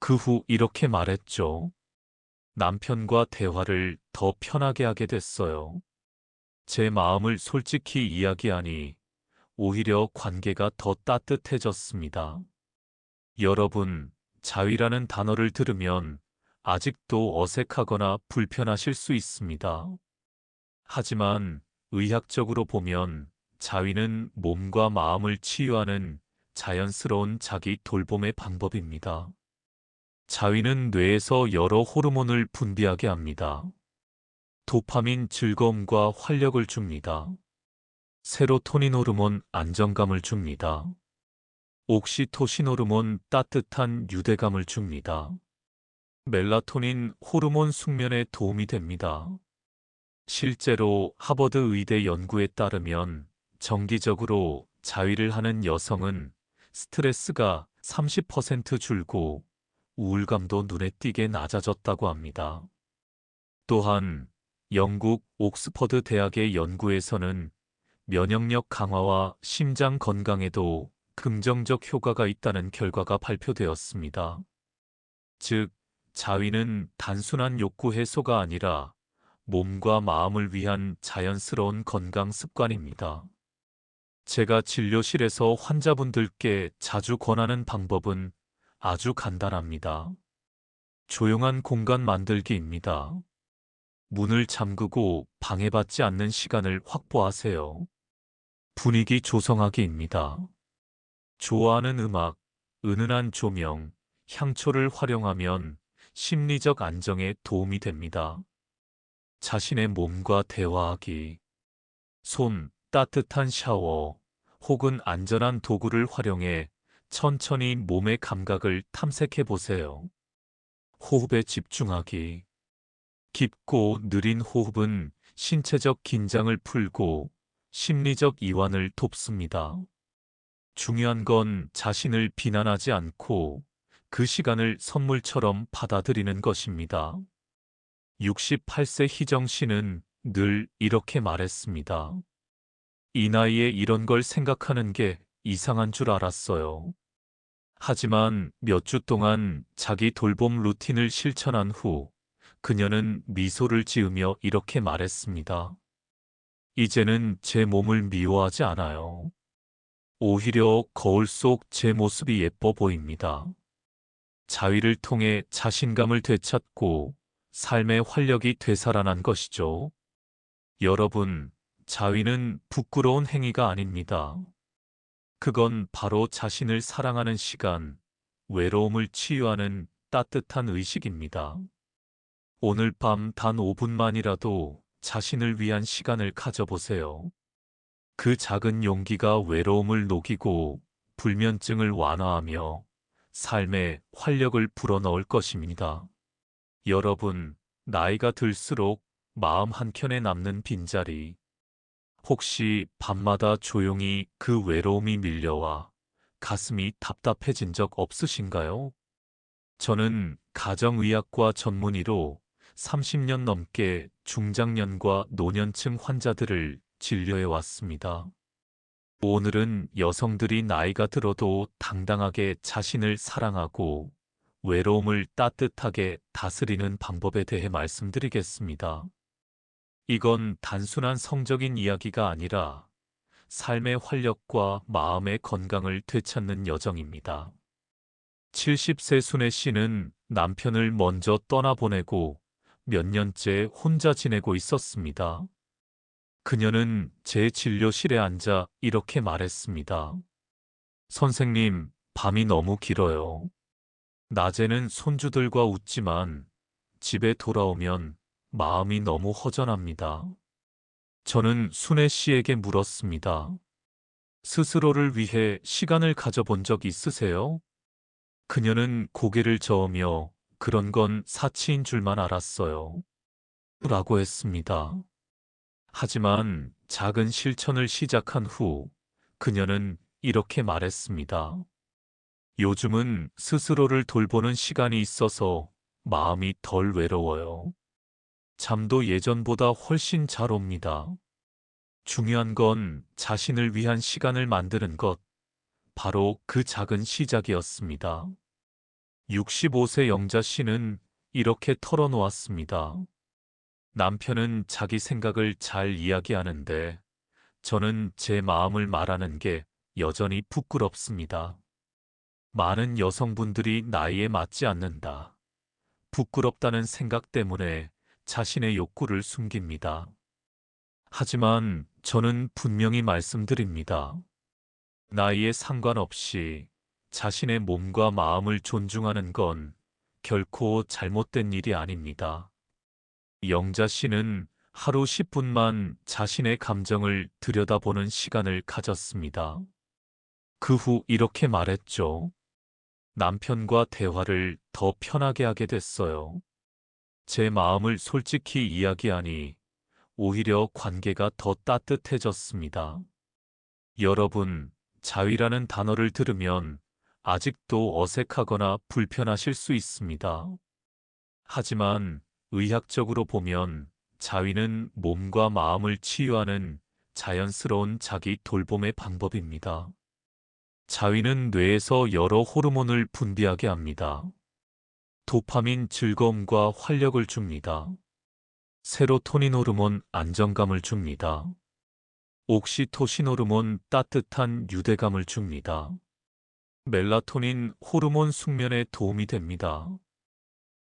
그 후 이렇게 말했죠. 남편과 대화를 더 편하게 하게 됐어요. 제 마음을 솔직히 이야기하니 오히려 관계가 더 따뜻해졌습니다. 여러분, 자위라는 단어를 들으면 아직도 어색하거나 불편하실 수 있습니다. 하지만 의학적으로 보면 자위는 몸과 마음을 치유하는 자연스러운 자기 돌봄의 방법입니다. 자위는 뇌에서 여러 호르몬을 분비하게 합니다. 도파민 즐거움과 활력을 줍니다. 세로토닌 호르몬 안정감을 줍니다. 옥시토신 호르몬 따뜻한 유대감을 줍니다. 멜라토닌 호르몬 숙면에 도움이 됩니다. 실제로 하버드 의대 연구에 따르면 정기적으로 자위를 하는 여성은 스트레스가 30% 줄고 우울감도 눈에 띄게 낮아졌다고 합니다. 또한 영국 옥스퍼드 대학의 연구에서는 면역력 강화와 심장 건강에도 긍정적 효과가 있다는 결과가 발표되었습니다. 즉, 자위는 단순한 욕구 해소가 아니라 몸과 마음을 위한 자연스러운 건강 습관입니다. 제가 진료실에서 환자분들께 자주 권하는 방법은 아주 간단합니다. 조용한 공간 만들기입니다. 문을 잠그고 방해받지 않는 시간을 확보하세요. 분위기 조성하기입니다. 좋아하는 음악, 은은한 조명, 향초를 활용하면 심리적 안정에 도움이 됩니다. 자신의 몸과 대화하기, 손, 따뜻한 샤워, 혹은 안전한 도구를 활용해 천천히 몸의 감각을 탐색해 보세요. 호흡에 집중하기. 깊고 느린 호흡은 신체적 긴장을 풀고 심리적 이완을 돕습니다. 중요한 건 자신을 비난하지 않고 그 시간을 선물처럼 받아들이는 것입니다. 68세 희정 씨는 늘 이렇게 말했습니다. 이 나이에 이런 걸 생각하는 게 이상한 줄 알았어요. 하지만 몇 주 동안 자기 돌봄 루틴을 실천한 후 그녀는 미소를 지으며 이렇게 말했습니다. 이제는 제 몸을 미워하지 않아요. 오히려 거울 속 제 모습이 예뻐 보입니다. 자위를 통해 자신감을 되찾고 삶의 활력이 되살아난 것이죠. 여러분, 자위는 부끄러운 행위가 아닙니다. 그건 바로 자신을 사랑하는 시간, 외로움을 치유하는 따뜻한 의식입니다. 오늘 밤 단 5분만이라도 자신을 위한 시간을 가져보세요. 그 작은 용기가 외로움을 녹이고 불면증을 완화하며 삶에 활력을 불어넣을 것입니다. 여러분, 나이가 들수록 마음 한켠에 남는 빈자리, 혹시 밤마다 조용히 그 외로움이 밀려와 가슴이 답답해진 적 없으신가요? 저는 가정의학과 전문의로 30년 넘게 중장년과 노년층 환자들을 진료해 왔습니다. 오늘은 여성들이 나이가 들어도 당당하게 자신을 사랑하고 외로움을 따뜻하게 다스리는 방법에 대해 말씀드리겠습니다. 이건 단순한 성적인 이야기가 아니라 삶의 활력과 마음의 건강을 되찾는 여정입니다. 70세 순애 씨는 남편을 먼저 떠나보내고 몇 년째 혼자 지내고 있었습니다. 그녀는 제 진료실에 앉아 이렇게 말했습니다. 선생님, 밤이 너무 길어요. 낮에는 손주들과 웃지만 집에 돌아오면 마음이 너무 허전합니다. 저는 순애 씨에게 물었습니다. 스스로를 위해 시간을 가져본 적 있으세요? 그녀는 고개를 저으며 그런 건 사치인 줄만 알았어요. 라고 했습니다. 하지만 작은 실천을 시작한 후 그녀는 이렇게 말했습니다. 요즘은 스스로를 돌보는 시간이 있어서 마음이 덜 외로워요. 잠도 예전보다 훨씬 잘 옵니다. 중요한 건 자신을 위한 시간을 만드는 것, 바로 그 작은 시작이었습니다. 65세 영자 씨는 이렇게 털어놓았습니다. 남편은 자기 생각을 잘 이야기하는데 저는 제 마음을 말하는 게 여전히 부끄럽습니다. 많은 여성분들이 나이에 맞지 않는다. 부끄럽다는 생각 때문에 자신의 욕구를 숨깁니다. 하지만 저는 분명히 말씀드립니다. 나이에 상관없이 자신의 몸과 마음을 존중하는 건 결코 잘못된 일이 아닙니다. 영자 씨는 하루 10분만 자신의 감정을 들여다보는 시간을 가졌습니다. 그 후 이렇게 말했죠. 남편과 대화를 더 편하게 하게 됐어요. 제 마음을 솔직히 이야기하니 오히려 관계가 더 따뜻해졌습니다. 여러분, 자위라는 단어를 들으면 아직도 어색하거나 불편하실 수 있습니다. 하지만 의학적으로 보면 자위는 몸과 마음을 치유하는 자연스러운 자기 돌봄의 방법입니다. 자위는 뇌에서 여러 호르몬을 분비하게 합니다. 도파민 즐거움과 활력을 줍니다. 세로토닌 호르몬 안정감을 줍니다. 옥시토신 호르몬 따뜻한 유대감을 줍니다. 멜라토닌 호르몬 숙면에 도움이 됩니다.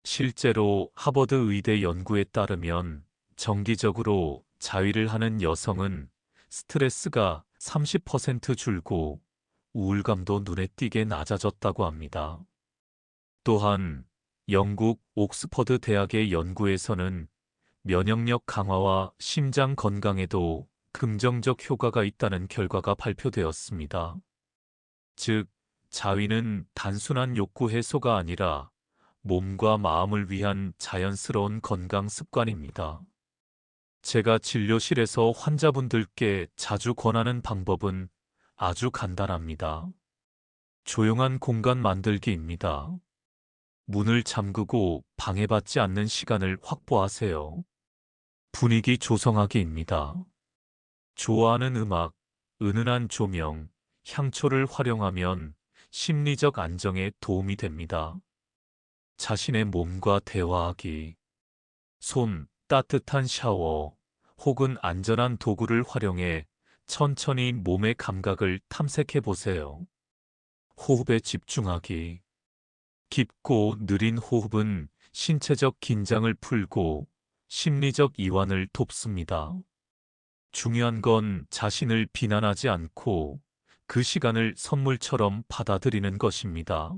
실제로 하버드 의대 연구에 따르면 정기적으로 자위를 하는 여성은 스트레스가 30% 줄고 우울감도 눈에 띄게 낮아졌다고 합니다. 또한 영국 옥스퍼드 대학의 연구에서는 면역력 강화와 심장 건강에도 긍정적 효과가 있다는 결과가 발표되었습니다. 즉, 자위는 단순한 욕구 해소가 아니라 몸과 마음을 위한 자연스러운 건강 습관입니다. 제가 진료실에서 환자분들께 자주 권하는 방법은 아주 간단합니다. 조용한 공간 만들기입니다. 문을 잠그고 방해받지 않는 시간을 확보하세요. 분위기 조성하기입니다. 좋아하는 음악, 은은한 조명, 향초를 활용하면 심리적 안정에 도움이 됩니다. 자신의 몸과 대화하기, 손, 따뜻한 샤워, 혹은 안전한 도구를 활용해 천천히 몸의 감각을 탐색해 보세요. 호흡에 집중하기. 깊고 느린 호흡은 신체적 긴장을 풀고 심리적 이완을 돕습니다. 중요한 건 자신을 비난하지 않고 그 시간을 선물처럼 받아들이는 것입니다.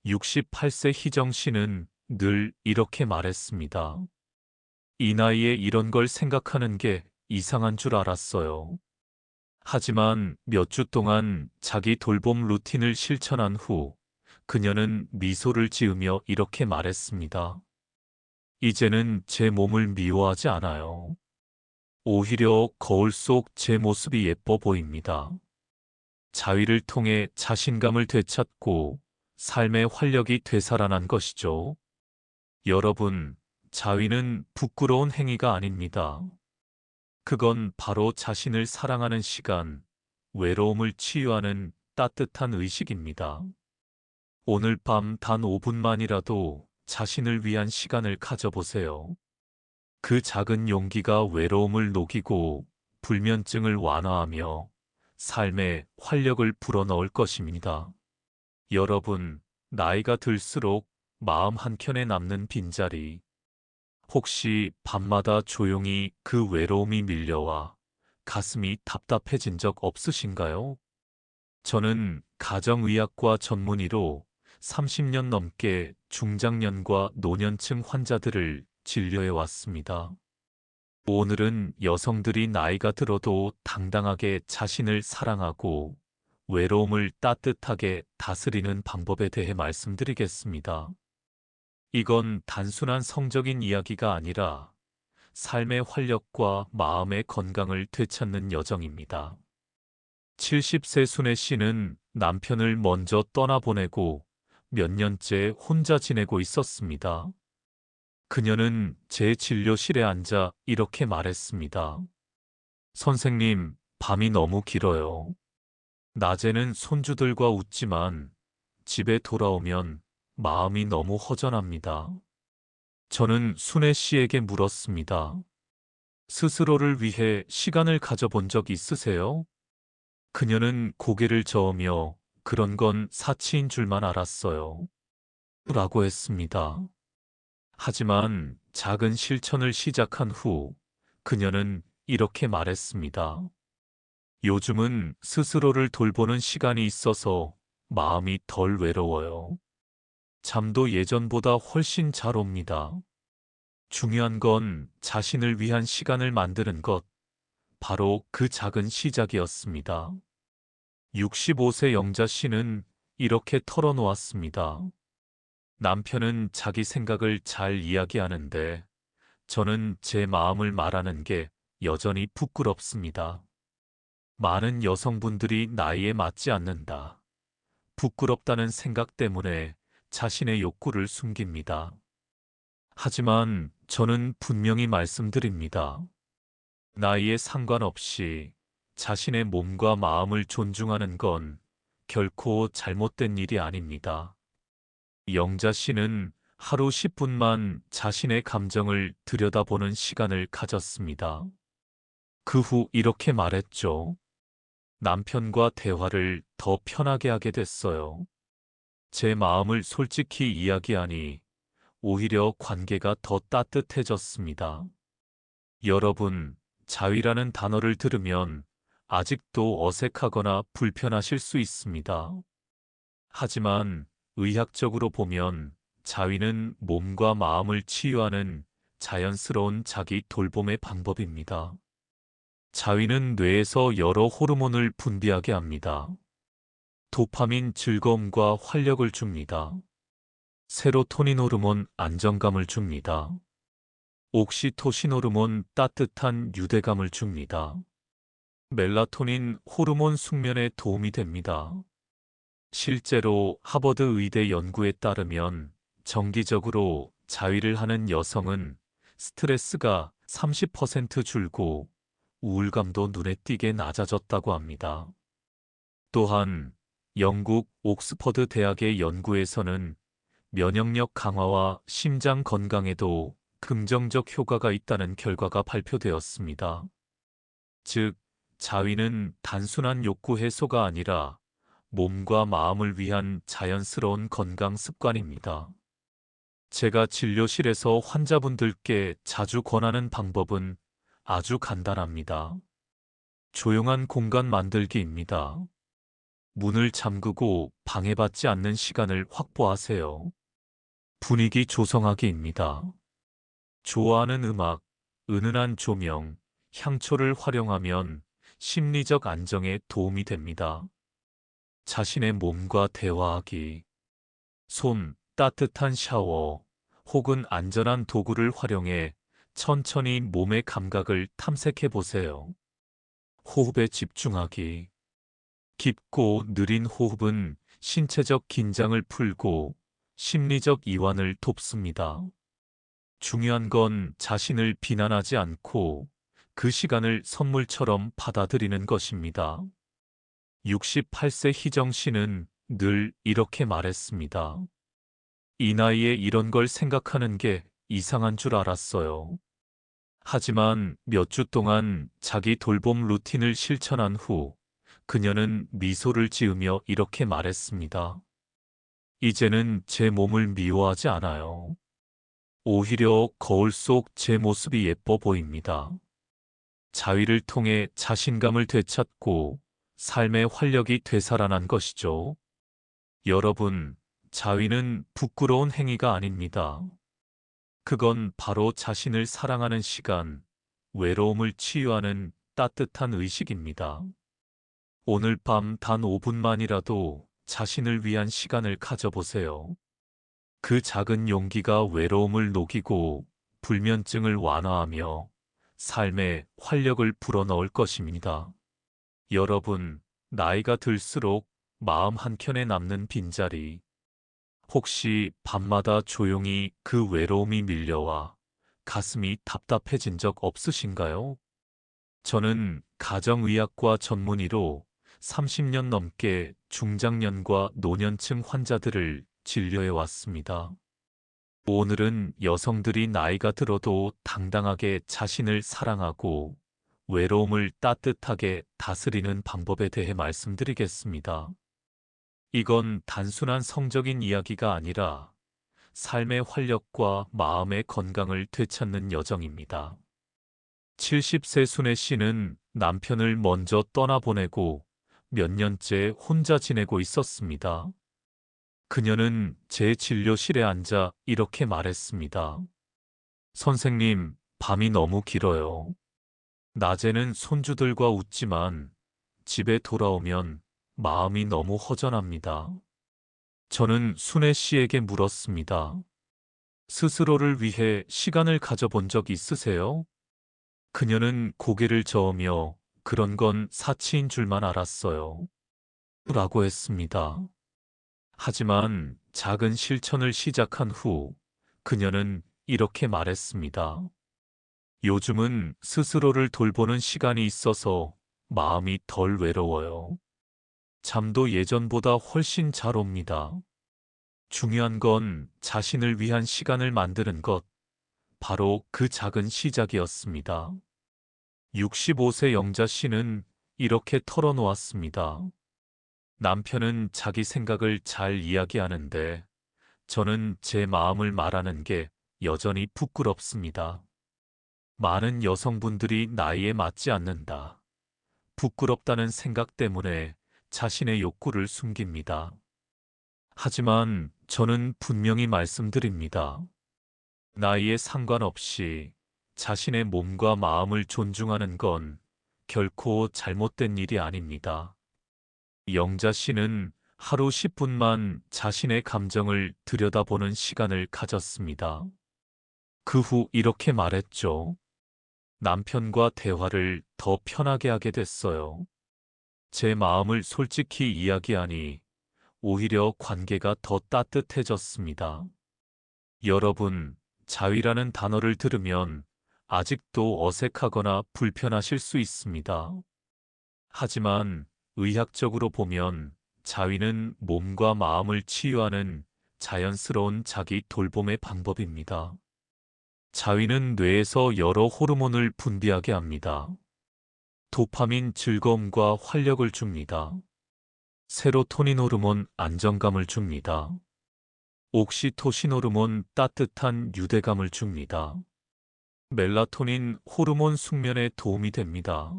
68세 희정 씨는 늘 이렇게 말했습니다. 이 나이에 이런 걸 생각하는 게 이상한 줄 알았어요. 하지만 몇 주 동안 자기 돌봄 루틴을 실천한 후 그녀는 미소를 지으며 이렇게 말했습니다. 이제는 제 몸을 미워하지 않아요. 오히려 거울 속 제 모습이 예뻐 보입니다. 자위를 통해 자신감을 되찾고 삶의 활력이 되살아난 것이죠. 여러분, 자위는 부끄러운 행위가 아닙니다. 그건 바로 자신을 사랑하는 시간, 외로움을 치유하는 따뜻한 의식입니다. 오늘 밤 단 5분만이라도 자신을 위한 시간을 가져보세요. 그 작은 용기가 외로움을 녹이고 불면증을 완화하며 삶에 활력을 불어넣을 것입니다. 여러분, 나이가 들수록 마음 한켠에 남는 빈자리, 혹시 밤마다 조용히 그 외로움이 밀려와 가슴이 답답해진 적 없으신가요? 저는 가정의학과 전문의로 30년 넘게 중장년과 노년층 환자들을 진료해 왔습니다. 오늘은 여성들이 나이가 들어도 당당하게 자신을 사랑하고 외로움을 따뜻하게 다스리는 방법에 대해 말씀드리겠습니다. 이건 단순한 성적인 이야기가 아니라 삶의 활력과 마음의 건강을 되찾는 여정입니다. 70세 순애 씨는 남편을 먼저 떠나보내고 몇 년째 혼자 지내고 있었습니다. 그녀는 제 진료실에 앉아 이렇게 말했습니다. 선생님, 밤이 너무 길어요. 낮에는 손주들과 웃지만 집에 돌아오면 마음이 너무 허전합니다. 저는 순애 씨에게 물었습니다. 스스로를 위해 시간을 가져본 적 있으세요? 그녀는 고개를 저으며 그런 건 사치인 줄만 알았어요. 라고 했습니다. 하지만 작은 실천을 시작한 후 그녀는 이렇게 말했습니다. 요즘은 스스로를 돌보는 시간이 있어서 마음이 덜 외로워요. 잠도 예전보다 훨씬 잘 옵니다. 중요한 건 자신을 위한 시간을 만드는 것, 바로 그 작은 시작이었습니다. 65세 영자 씨는 이렇게 털어놓았습니다. 남편은 자기 생각을 잘 이야기하는데 저는 제 마음을 말하는 게 여전히 부끄럽습니다. 많은 여성분들이 나이에 맞지 않는다. 부끄럽다는 생각 때문에 자신의 욕구를 숨깁니다. 하지만 저는 분명히 말씀드립니다. 나이에 상관없이 자신의 몸과 마음을 존중하는 건 결코 잘못된 일이 아닙니다. 영자 씨는 하루 10분만 자신의 감정을 들여다보는 시간을 가졌습니다. 그 후 이렇게 말했죠. 남편과 대화를 더 편하게 하게 됐어요. 제 마음을 솔직히 이야기하니 오히려 관계가 더 따뜻해졌습니다. 여러분, 자위라는 단어를 들으면 아직도 어색하거나 불편하실 수 있습니다. 하지만 의학적으로 보면 자위는 몸과 마음을 치유하는 자연스러운 자기 돌봄의 방법입니다. 자위는 뇌에서 여러 호르몬을 분비하게 합니다. 도파민 즐거움과 활력을 줍니다. 세로토닌 호르몬 안정감을 줍니다. 옥시토신 호르몬 따뜻한 유대감을 줍니다. 멜라토닌 호르몬 숙면에 도움이 됩니다. 실제로 하버드 의대 연구에 따르면 정기적으로 자위를 하는 여성은 스트레스가 30% 줄고 우울감도 눈에 띄게 낮아졌다고 합니다. 또한 영국 옥스퍼드 대학의 연구에서는 면역력 강화와 심장 건강에도 긍정적 효과가 있다는 결과가 발표되었습니다. 즉, 자위는 단순한 욕구 해소가 아니라 몸과 마음을 위한 자연스러운 건강 습관입니다. 제가 진료실에서 환자분들께 자주 권하는 방법은 아주 간단합니다. 조용한 공간 만들기입니다. 문을 잠그고 방해받지 않는 시간을 확보하세요. 분위기 조성하기입니다. 좋아하는 음악, 은은한 조명, 향초를 활용하면 심리적 안정에 도움이 됩니다. 자신의 몸과 대화하기, 따뜻한 샤워 혹은 안전한 도구를 활용해 천천히 몸의 감각을 탐색해 보세요. 호흡에 집중하기. 깊고 느린 호흡은 신체적 긴장을 풀고 심리적 이완을 돕습니다. 중요한 건 자신을 비난하지 않고 그 시간을 선물처럼 받아들이는 것입니다. 68세 희정 씨는 늘 이렇게 말했습니다. 이 나이에 이런 걸 생각하는 게 이상한 줄 알았어요. 하지만 몇 주 동안 자기 돌봄 루틴을 실천한 후 그녀는 미소를 지으며 이렇게 말했습니다. 이제는 제 몸을 미워하지 않아요. 오히려 거울 속 제 모습이 예뻐 보입니다. 자위를 통해 자신감을 되찾고 삶의 활력이 되살아난 것이죠. 여러분, 자위는 부끄러운 행위가 아닙니다. 그건 바로 자신을 사랑하는 시간, 외로움을 치유하는 따뜻한 의식입니다. 오늘 밤 단 5분만이라도 자신을 위한 시간을 가져보세요. 그 작은 용기가 외로움을 녹이고 불면증을 완화하며 삶에 활력을 불어넣을 것입니다. 여러분, 나이가 들수록 마음 한켠에 남는 빈자리, 혹시 밤마다 조용히 그 외로움이 밀려와 가슴이 답답해진 적 없으신가요? 저는 가정의학과 전문의로 30년 넘게 중장년과 노년층 환자들을 진료해 왔습니다. 오늘은 여성들이 나이가 들어도 당당하게 자신을 사랑하고 외로움을 따뜻하게 다스리는 방법에 대해 말씀드리겠습니다. 이건 단순한 성적인 이야기가 아니라 삶의 활력과 마음의 건강을 되찾는 여정입니다. 70세 순애 씨는 남편을 먼저 떠나보내고 몇 년째 혼자 지내고 있었습니다. 그녀는 제 진료실에 앉아 이렇게 말했습니다. 선생님, 밤이 너무 길어요. 낮에는 손주들과 웃지만 집에 돌아오면 마음이 너무 허전합니다. 저는 순애 씨에게 물었습니다. 스스로를 위해 시간을 가져본 적 있으세요? 그녀는 고개를 저으며 그런 건 사치인 줄만 알았어요. 라고 했습니다. 하지만 작은 실천을 시작한 후 그녀는 이렇게 말했습니다. 요즘은 스스로를 돌보는 시간이 있어서 마음이 덜 외로워요. 잠도 예전보다 훨씬 잘 옵니다. 중요한 건 자신을 위한 시간을 만드는 것, 바로 그 작은 시작이었습니다. 65세 영자 씨는 이렇게 털어놓았습니다. 남편은 자기 생각을 잘 이야기하는데 저는 제 마음을 말하는 게 여전히 부끄럽습니다. 많은 여성분들이 나이에 맞지 않는다, 부끄럽다는 생각 때문에 자신의 욕구를 숨깁니다. 하지만 저는 분명히 말씀드립니다. 나이에 상관없이 자신의 몸과 마음을 존중하는 건 결코 잘못된 일이 아닙니다. 영자 씨는 하루 10분만 자신의 감정을 들여다보는 시간을 가졌습니다. 그 후 이렇게 말했죠. 남편과 대화를 더 편하게 하게 됐어요. 제 마음을 솔직히 이야기하니 오히려 관계가 더 따뜻해졌습니다. 여러분, 자위라는 단어를 들으면 아직도 어색하거나 불편하실 수 있습니다. 하지만 의학적으로 보면 자위는 몸과 마음을 치유하는 자연스러운 자기 돌봄의 방법입니다. 자위는 뇌에서 여러 호르몬을 분비하게 합니다. 도파민 즐거움과 활력을 줍니다. 세로토닌 호르몬 안정감을 줍니다. 옥시토신 호르몬 따뜻한 유대감을 줍니다. 멜라토닌 호르몬 숙면에 도움이 됩니다.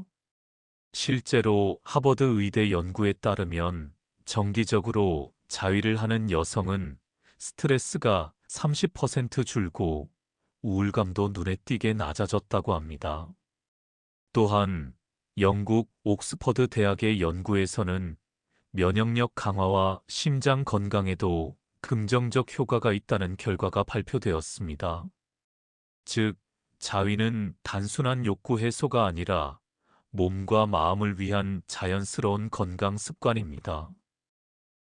실제로 하버드 의대 연구에 따르면 정기적으로 자위를 하는 여성은 스트레스가 30% 줄고 우울감도 눈에 띄게 낮아졌다고 합니다. 또한 영국 옥스퍼드 대학의 연구에서는 면역력 강화와 심장 건강에도 긍정적 효과가 있다는 결과가 발표되었습니다. 즉, 자위는 단순한 욕구 해소가 아니라 몸과 마음을 위한 자연스러운 건강 습관입니다.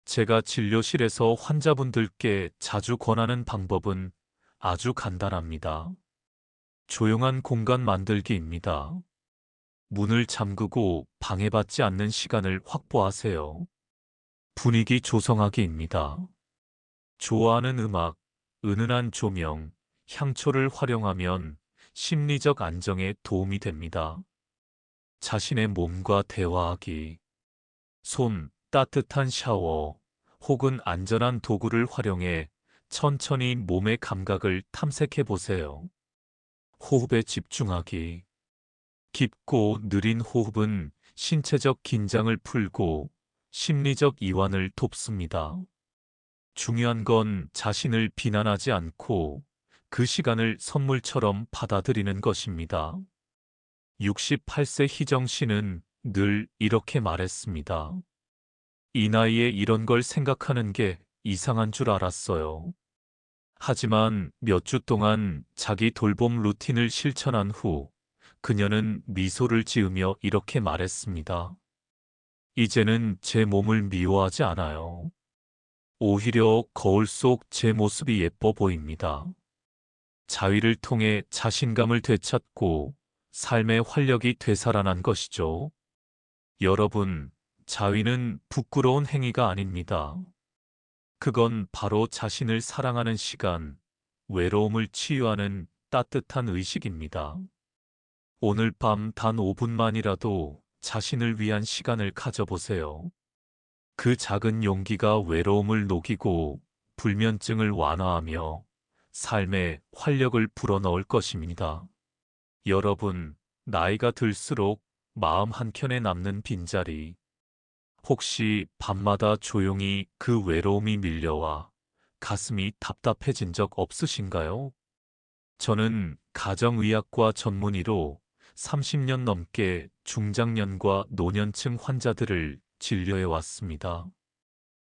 제가 진료실에서 환자분들께 자주 권하는 방법은 아주 간단합니다. 조용한 공간 만들기입니다. 문을 잠그고 방해받지 않는 시간을 확보하세요. 분위기 조성하기입니다. 좋아하는 음악, 은은한 조명, 향초를 활용하면 심리적 안정에 도움이 됩니다. 자신의 몸과 대화하기, 따뜻한 샤워 혹은 안전한 도구를 활용해 천천히 몸의 감각을 탐색해 보세요. 호흡에 집중하기. 깊고 느린 호흡은 신체적 긴장을 풀고 심리적 이완을 돕습니다. 중요한 건 자신을 비난하지 않고 그 시간을 선물처럼 받아들이는 것입니다. 68세 희정 씨는 늘 이렇게 말했습니다. 이 나이에 이런 걸 생각하는 게 이상한 줄 알았어요. 하지만 몇 주 동안 자기 돌봄 루틴을 실천한 후 그녀는 미소를 지으며 이렇게 말했습니다. 이제는 제 몸을 미워하지 않아요. 오히려 거울 속 제 모습이 예뻐 보입니다. 자위를 통해 자신감을 되찾고 삶의 활력이 되살아난 것이죠. 여러분, 자위는 부끄러운 행위가 아닙니다. 그건 바로 자신을 사랑하는 시간, 외로움을 치유하는 따뜻한 의식입니다. 오늘 밤 단 5분만이라도 자신을 위한 시간을 가져보세요. 그 작은 용기가 외로움을 녹이고 불면증을 완화하며 삶에 활력을 불어넣을 것입니다. 여러분, 나이가 들수록 마음 한켠에 남는 빈자리, 혹시 밤마다 조용히 그 외로움이 밀려와 가슴이 답답해진 적 없으신가요? 저는 가정의학과 전문의로 30년 넘게 중장년과 노년층 환자들을 진료해 왔습니다.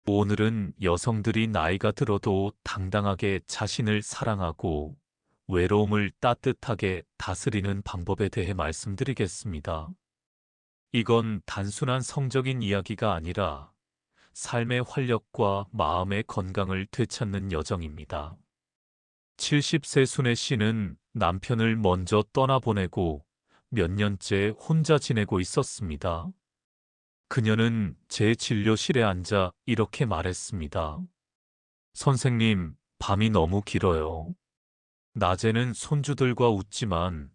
오늘은 여성들이 나이가 들어도 당당하게 자신을 사랑하고 외로움을 따뜻하게 다스리는 방법에 대해 말씀드리겠습니다. 이건 단순한 성적인 이야기가 아니라 삶의 활력과 마음의 건강을 되찾는 여정입니다. 70세 순애 씨는 남편을 먼저 떠나보내고 몇 년째 혼자 지내고 있었습니다. 그녀는 제 진료실에 앉아 이렇게 말했습니다. 선생님, 밤이 너무 길어요. 낮에는 손주들과 웃지만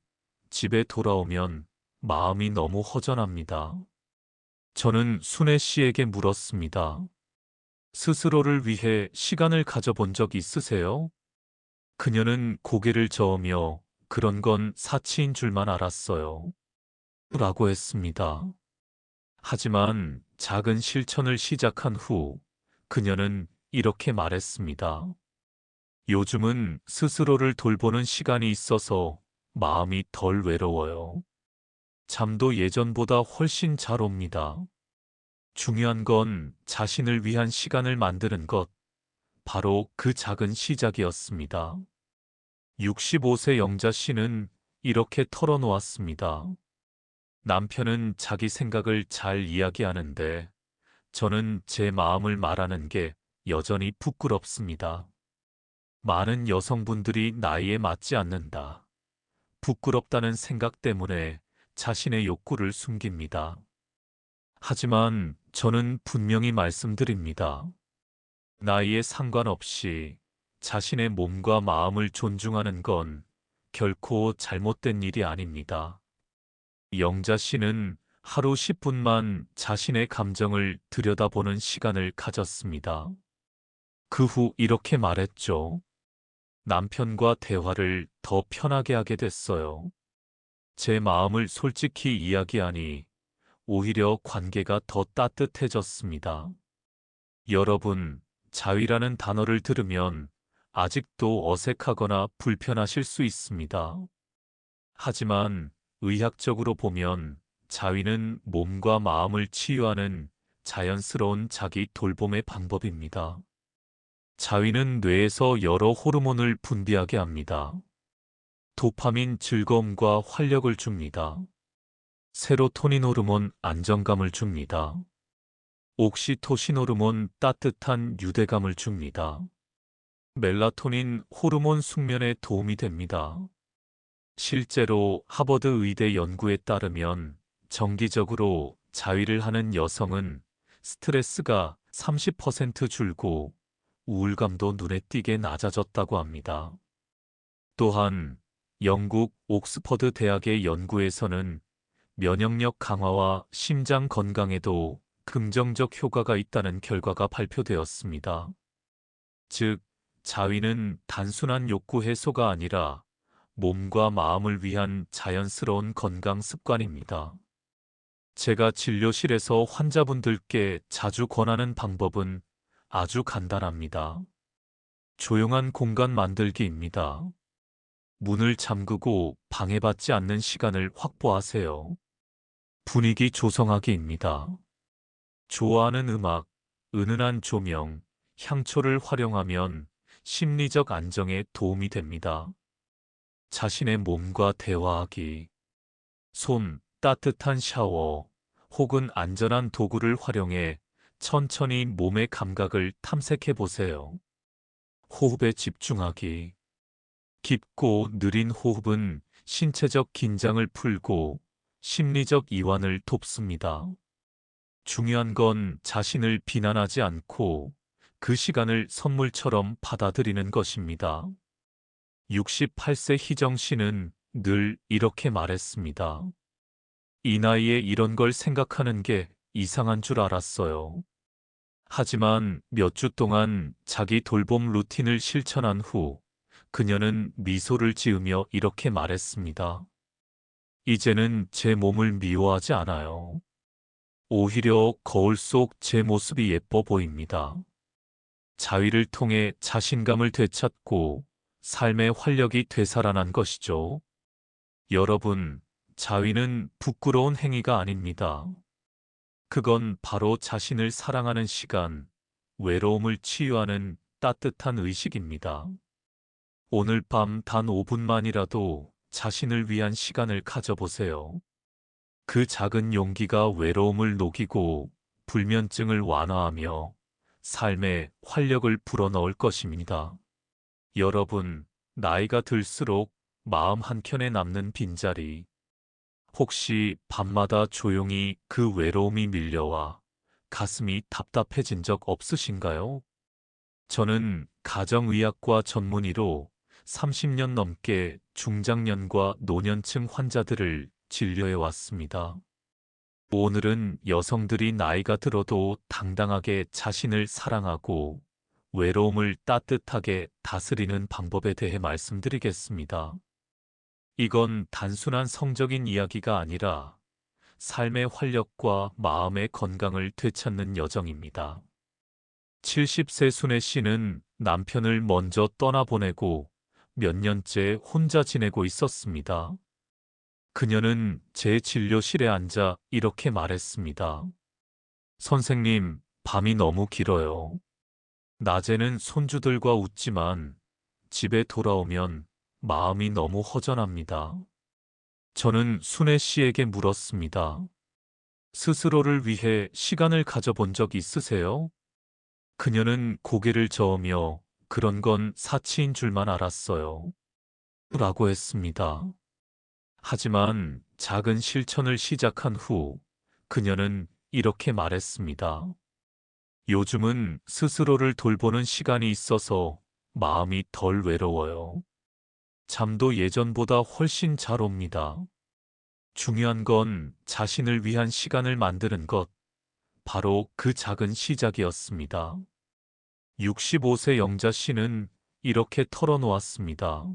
집에 돌아오면 마음이 너무 허전합니다. 저는 순애 씨에게 물었습니다. 스스로를 위해 시간을 가져본 적 있으세요? 그녀는 고개를 저으며 그런 건 사치인 줄만 알았어요. 라고 했습니다. 하지만 작은 실천을 시작한 후 그녀는 이렇게 말했습니다. 요즘은 스스로를 돌보는 시간이 있어서 마음이 덜 외로워요. 잠도 예전보다 훨씬 잘 옵니다. 중요한 건 자신을 위한 시간을 만드는 것, 바로 그 작은 시작이었습니다. 65세 영자 씨는 이렇게 털어놓았습니다. 남편은 자기 생각을 잘 이야기하는데 저는 제 마음을 말하는 게 여전히 부끄럽습니다. 많은 여성분들이 나이에 맞지 않는다. 부끄럽다는 생각 때문에 자신의 욕구를 숨깁니다. 하지만 저는 분명히 말씀드립니다. 나이에 상관없이 자신의 몸과 마음을 존중하는 건 결코 잘못된 일이 아닙니다. 영자 씨는 하루 10분만 자신의 감정을 들여다보는 시간을 가졌습니다. 그 후 이렇게 말했죠. 남편과 대화를 더 편하게 하게 됐어요. 제 마음을 솔직히 이야기하니 오히려 관계가 더 따뜻해졌습니다. 여러분, 자위라는 단어를 들으면 아직도 어색하거나 불편하실 수 있습니다. 하지만 의학적으로 보면 자위는 몸과 마음을 치유하는 자연스러운 자기 돌봄의 방법입니다. 자위는 뇌에서 여러 호르몬을 분비하게 합니다. 도파민 즐거움과 활력을 줍니다. 세로토닌 호르몬 안정감을 줍니다. 옥시토신 호르몬 따뜻한 유대감을 줍니다. 멜라토닌 호르몬 숙면에 도움이 됩니다. 실제로 하버드 의대 연구에 따르면 정기적으로 자위를 하는 여성은 스트레스가 30% 줄고 우울감도 눈에 띄게 낮아졌다고 합니다. 또한 영국 옥스퍼드 대학의 연구에서는 면역력 강화와 심장 건강에도 긍정적 효과가 있다는 결과가 발표되었습니다. 즉, 자위는 단순한 욕구 해소가 아니라 몸과 마음을 위한 자연스러운 건강 습관입니다. 제가 진료실에서 환자분들께 자주 권하는 방법은 아주 간단합니다. 조용한 공간 만들기입니다. 문을 잠그고 방해받지 않는 시간을 확보하세요. 분위기 조성하기입니다. 좋아하는 음악, 은은한 조명, 향초를 활용하면 심리적 안정에 도움이 됩니다. 자신의 몸과 대화하기, 손, 따뜻한 샤워, 혹은 안전한 도구를 활용해 천천히 몸의 감각을 탐색해 보세요. 호흡에 집중하기. 깊고 느린 호흡은 신체적 긴장을 풀고 심리적 이완을 돕습니다. 중요한 건 자신을 비난하지 않고 그 시간을 선물처럼 받아들이는 것입니다. 68세 희정 씨는 늘 이렇게 말했습니다. 이 나이에 이런 걸 생각하는 게 이상한 줄 알았어요. 하지만 몇 주 동안 자기 돌봄 루틴을 실천한 후 그녀는 미소를 지으며 이렇게 말했습니다. 이제는 제 몸을 미워하지 않아요. 오히려 거울 속 제 모습이 예뻐 보입니다. 자위를 통해 자신감을 되찾고 삶의 활력이 되살아난 것이죠. 여러분, 자위는 부끄러운 행위가 아닙니다. 그건 바로 자신을 사랑하는 시간, 외로움을 치유하는 따뜻한 의식입니다. 오늘 밤 단 5분만이라도 자신을 위한 시간을 가져보세요. 그 작은 용기가 외로움을 녹이고 불면증을 완화하며 삶에 활력을 불어넣을 것입니다. 여러분, 나이가 들수록 마음 한켠에 남는 빈자리, 혹시 밤마다 조용히 그 외로움이 밀려와 가슴이 답답해진 적 없으신가요? 저는 가정의학과 전문의로 30년 넘게 중장년과 노년층 환자들을 진료해 왔습니다. 오늘은 여성들이 나이가 들어도 당당하게 자신을 사랑하고 외로움을 따뜻하게 다스리는 방법에 대해 말씀드리겠습니다. 이건 단순한 성적인 이야기가 아니라 삶의 활력과 마음의 건강을 되찾는 여정입니다. 70세 순애 씨는 남편을 먼저 떠나보내고 몇 년째 혼자 지내고 있었습니다. 그녀는 제 진료실에 앉아 이렇게 말했습니다. 선생님, 밤이 너무 길어요. 낮에는 손주들과 웃지만 집에 돌아오면 마음이 너무 허전합니다. 저는 순애 씨에게 물었습니다. 스스로를 위해 시간을 가져본 적 있으세요? 그녀는 고개를 저으며 그런 건 사치인 줄만 알았어요. 라고 했습니다. 하지만 작은 실천을 시작한 후 그녀는 이렇게 말했습니다. 요즘은 스스로를 돌보는 시간이 있어서 마음이 덜 외로워요. 잠도 예전보다 훨씬 잘 옵니다. 중요한 건 자신을 위한 시간을 만드는 것, 바로 그 작은 시작이었습니다. 65세 영자 씨는 이렇게 털어놓았습니다.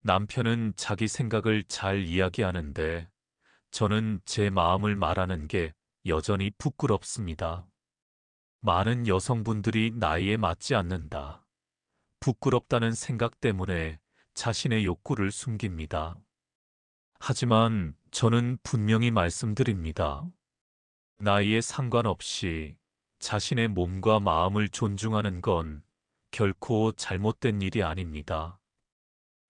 남편은 자기 생각을 잘 이야기하는데 저는 제 마음을 말하는 게 여전히 부끄럽습니다. 많은 여성분들이 나이에 맞지 않는다. 부끄럽다는 생각 때문에 자신의 욕구를 숨깁니다. 하지만 저는 분명히 말씀드립니다. 나이에 상관없이 자신의 몸과 마음을 존중하는 건 결코 잘못된 일이 아닙니다.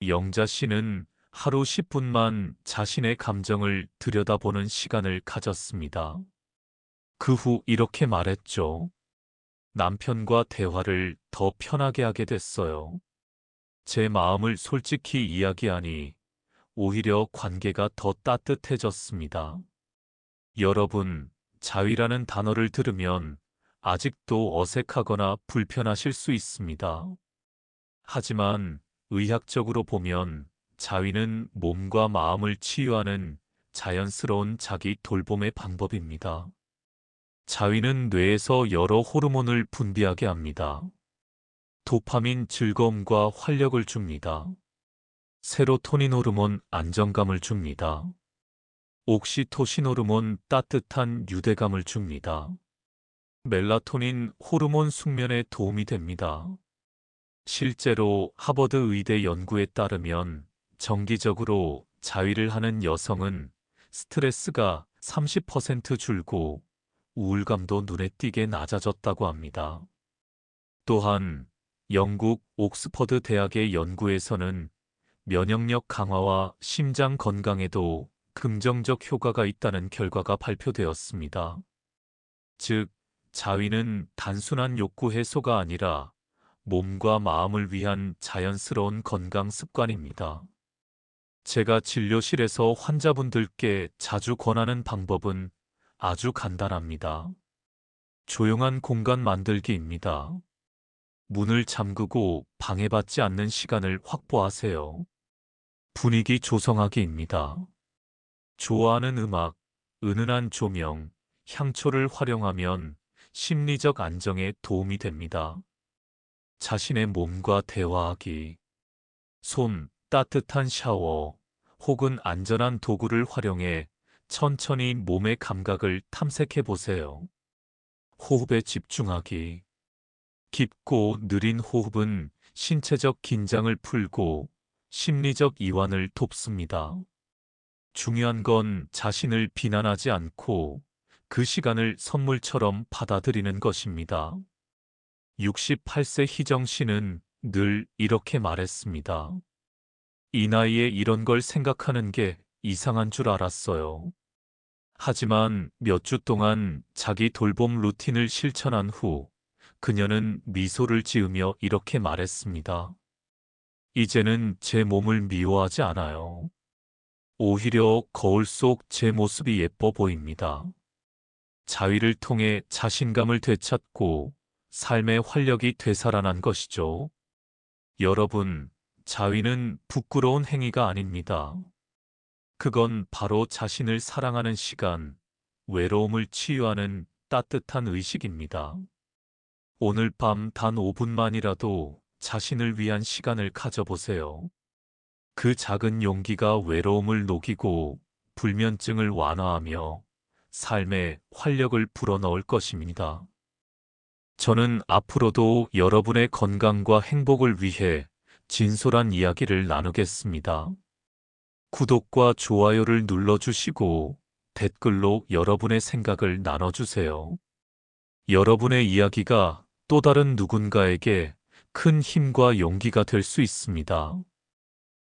영자 씨는 하루 10분만 자신의 감정을 들여다보는 시간을 가졌습니다. 그 후 이렇게 말했죠. 남편과 대화를 더 편하게 하게 됐어요. 제 마음을 솔직히 이야기하니 오히려 관계가 더 따뜻해졌습니다. 여러분, 자위라는 단어를 들으면 아직도 어색하거나 불편하실 수 있습니다. 하지만 의학적으로 보면 자위는 몸과 마음을 치유하는 자연스러운 자기 돌봄의 방법입니다. 자위는 뇌에서 여러 호르몬을 분비하게 합니다. 도파민 즐거움과 활력을 줍니다. 세로토닌 호르몬 안정감을 줍니다. 옥시토신 호르몬 따뜻한 유대감을 줍니다. 멜라토닌 호르몬 숙면에 도움이 됩니다. 실제로 하버드 의대 연구에 따르면 정기적으로 자위를 하는 여성은 스트레스가 30% 줄고 우울감도 눈에 띄게 낮아졌다고 합니다. 또한 영국 옥스퍼드 대학의 연구에서는 면역력 강화와 심장 건강에도 긍정적 효과가 있다는 결과가 발표되었습니다. 즉, 자위는 단순한 욕구 해소가 아니라 몸과 마음을 위한 자연스러운 건강 습관입니다. 제가 진료실에서 환자분들께 자주 권하는 방법은 아주 간단합니다. 조용한 공간 만들기입니다. 문을 잠그고 방해받지 않는 시간을 확보하세요. 분위기 조성하기입니다. 좋아하는 음악, 은은한 조명, 향초를 활용하면 심리적 안정에 도움이 됩니다. 자신의 몸과 대화하기, 따뜻한 샤워 혹은 안전한 도구를 활용해 천천히 몸의 감각을 탐색해 보세요. 호흡에 집중하기. 깊고 느린 호흡은 신체적 긴장을 풀고 심리적 이완을 돕습니다. 중요한 건 자신을 비난하지 않고 그 시간을 선물처럼 받아들이는 것입니다. 68세 희정 씨는 늘 이렇게 말했습니다. 이 나이에 이런 걸 생각하는 게 이상한 줄 알았어요. 하지만 몇 주 동안 자기 돌봄 루틴을 실천한 후 그녀는 미소를 지으며 이렇게 말했습니다. 이제는 제 몸을 미워하지 않아요. 오히려 거울 속 제 모습이 예뻐 보입니다. 자위를 통해 자신감을 되찾고 삶의 활력이 되살아난 것이죠. 여러분, 자위는 부끄러운 행위가 아닙니다. 그건 바로 자신을 사랑하는 시간, 외로움을 치유하는 따뜻한 의식입니다. 오늘 밤 단 5분만이라도 자신을 위한 시간을 가져보세요. 그 작은 용기가 외로움을 녹이고 불면증을 완화하며 삶에 활력을 불어넣을 것입니다. 저는 앞으로도 여러분의 건강과 행복을 위해 진솔한 이야기를 나누겠습니다. 구독과 좋아요를 눌러주시고 댓글로 여러분의 생각을 나눠주세요. 여러분의 이야기가 또 다른 누군가에게 큰 힘과 용기가 될 수 있습니다.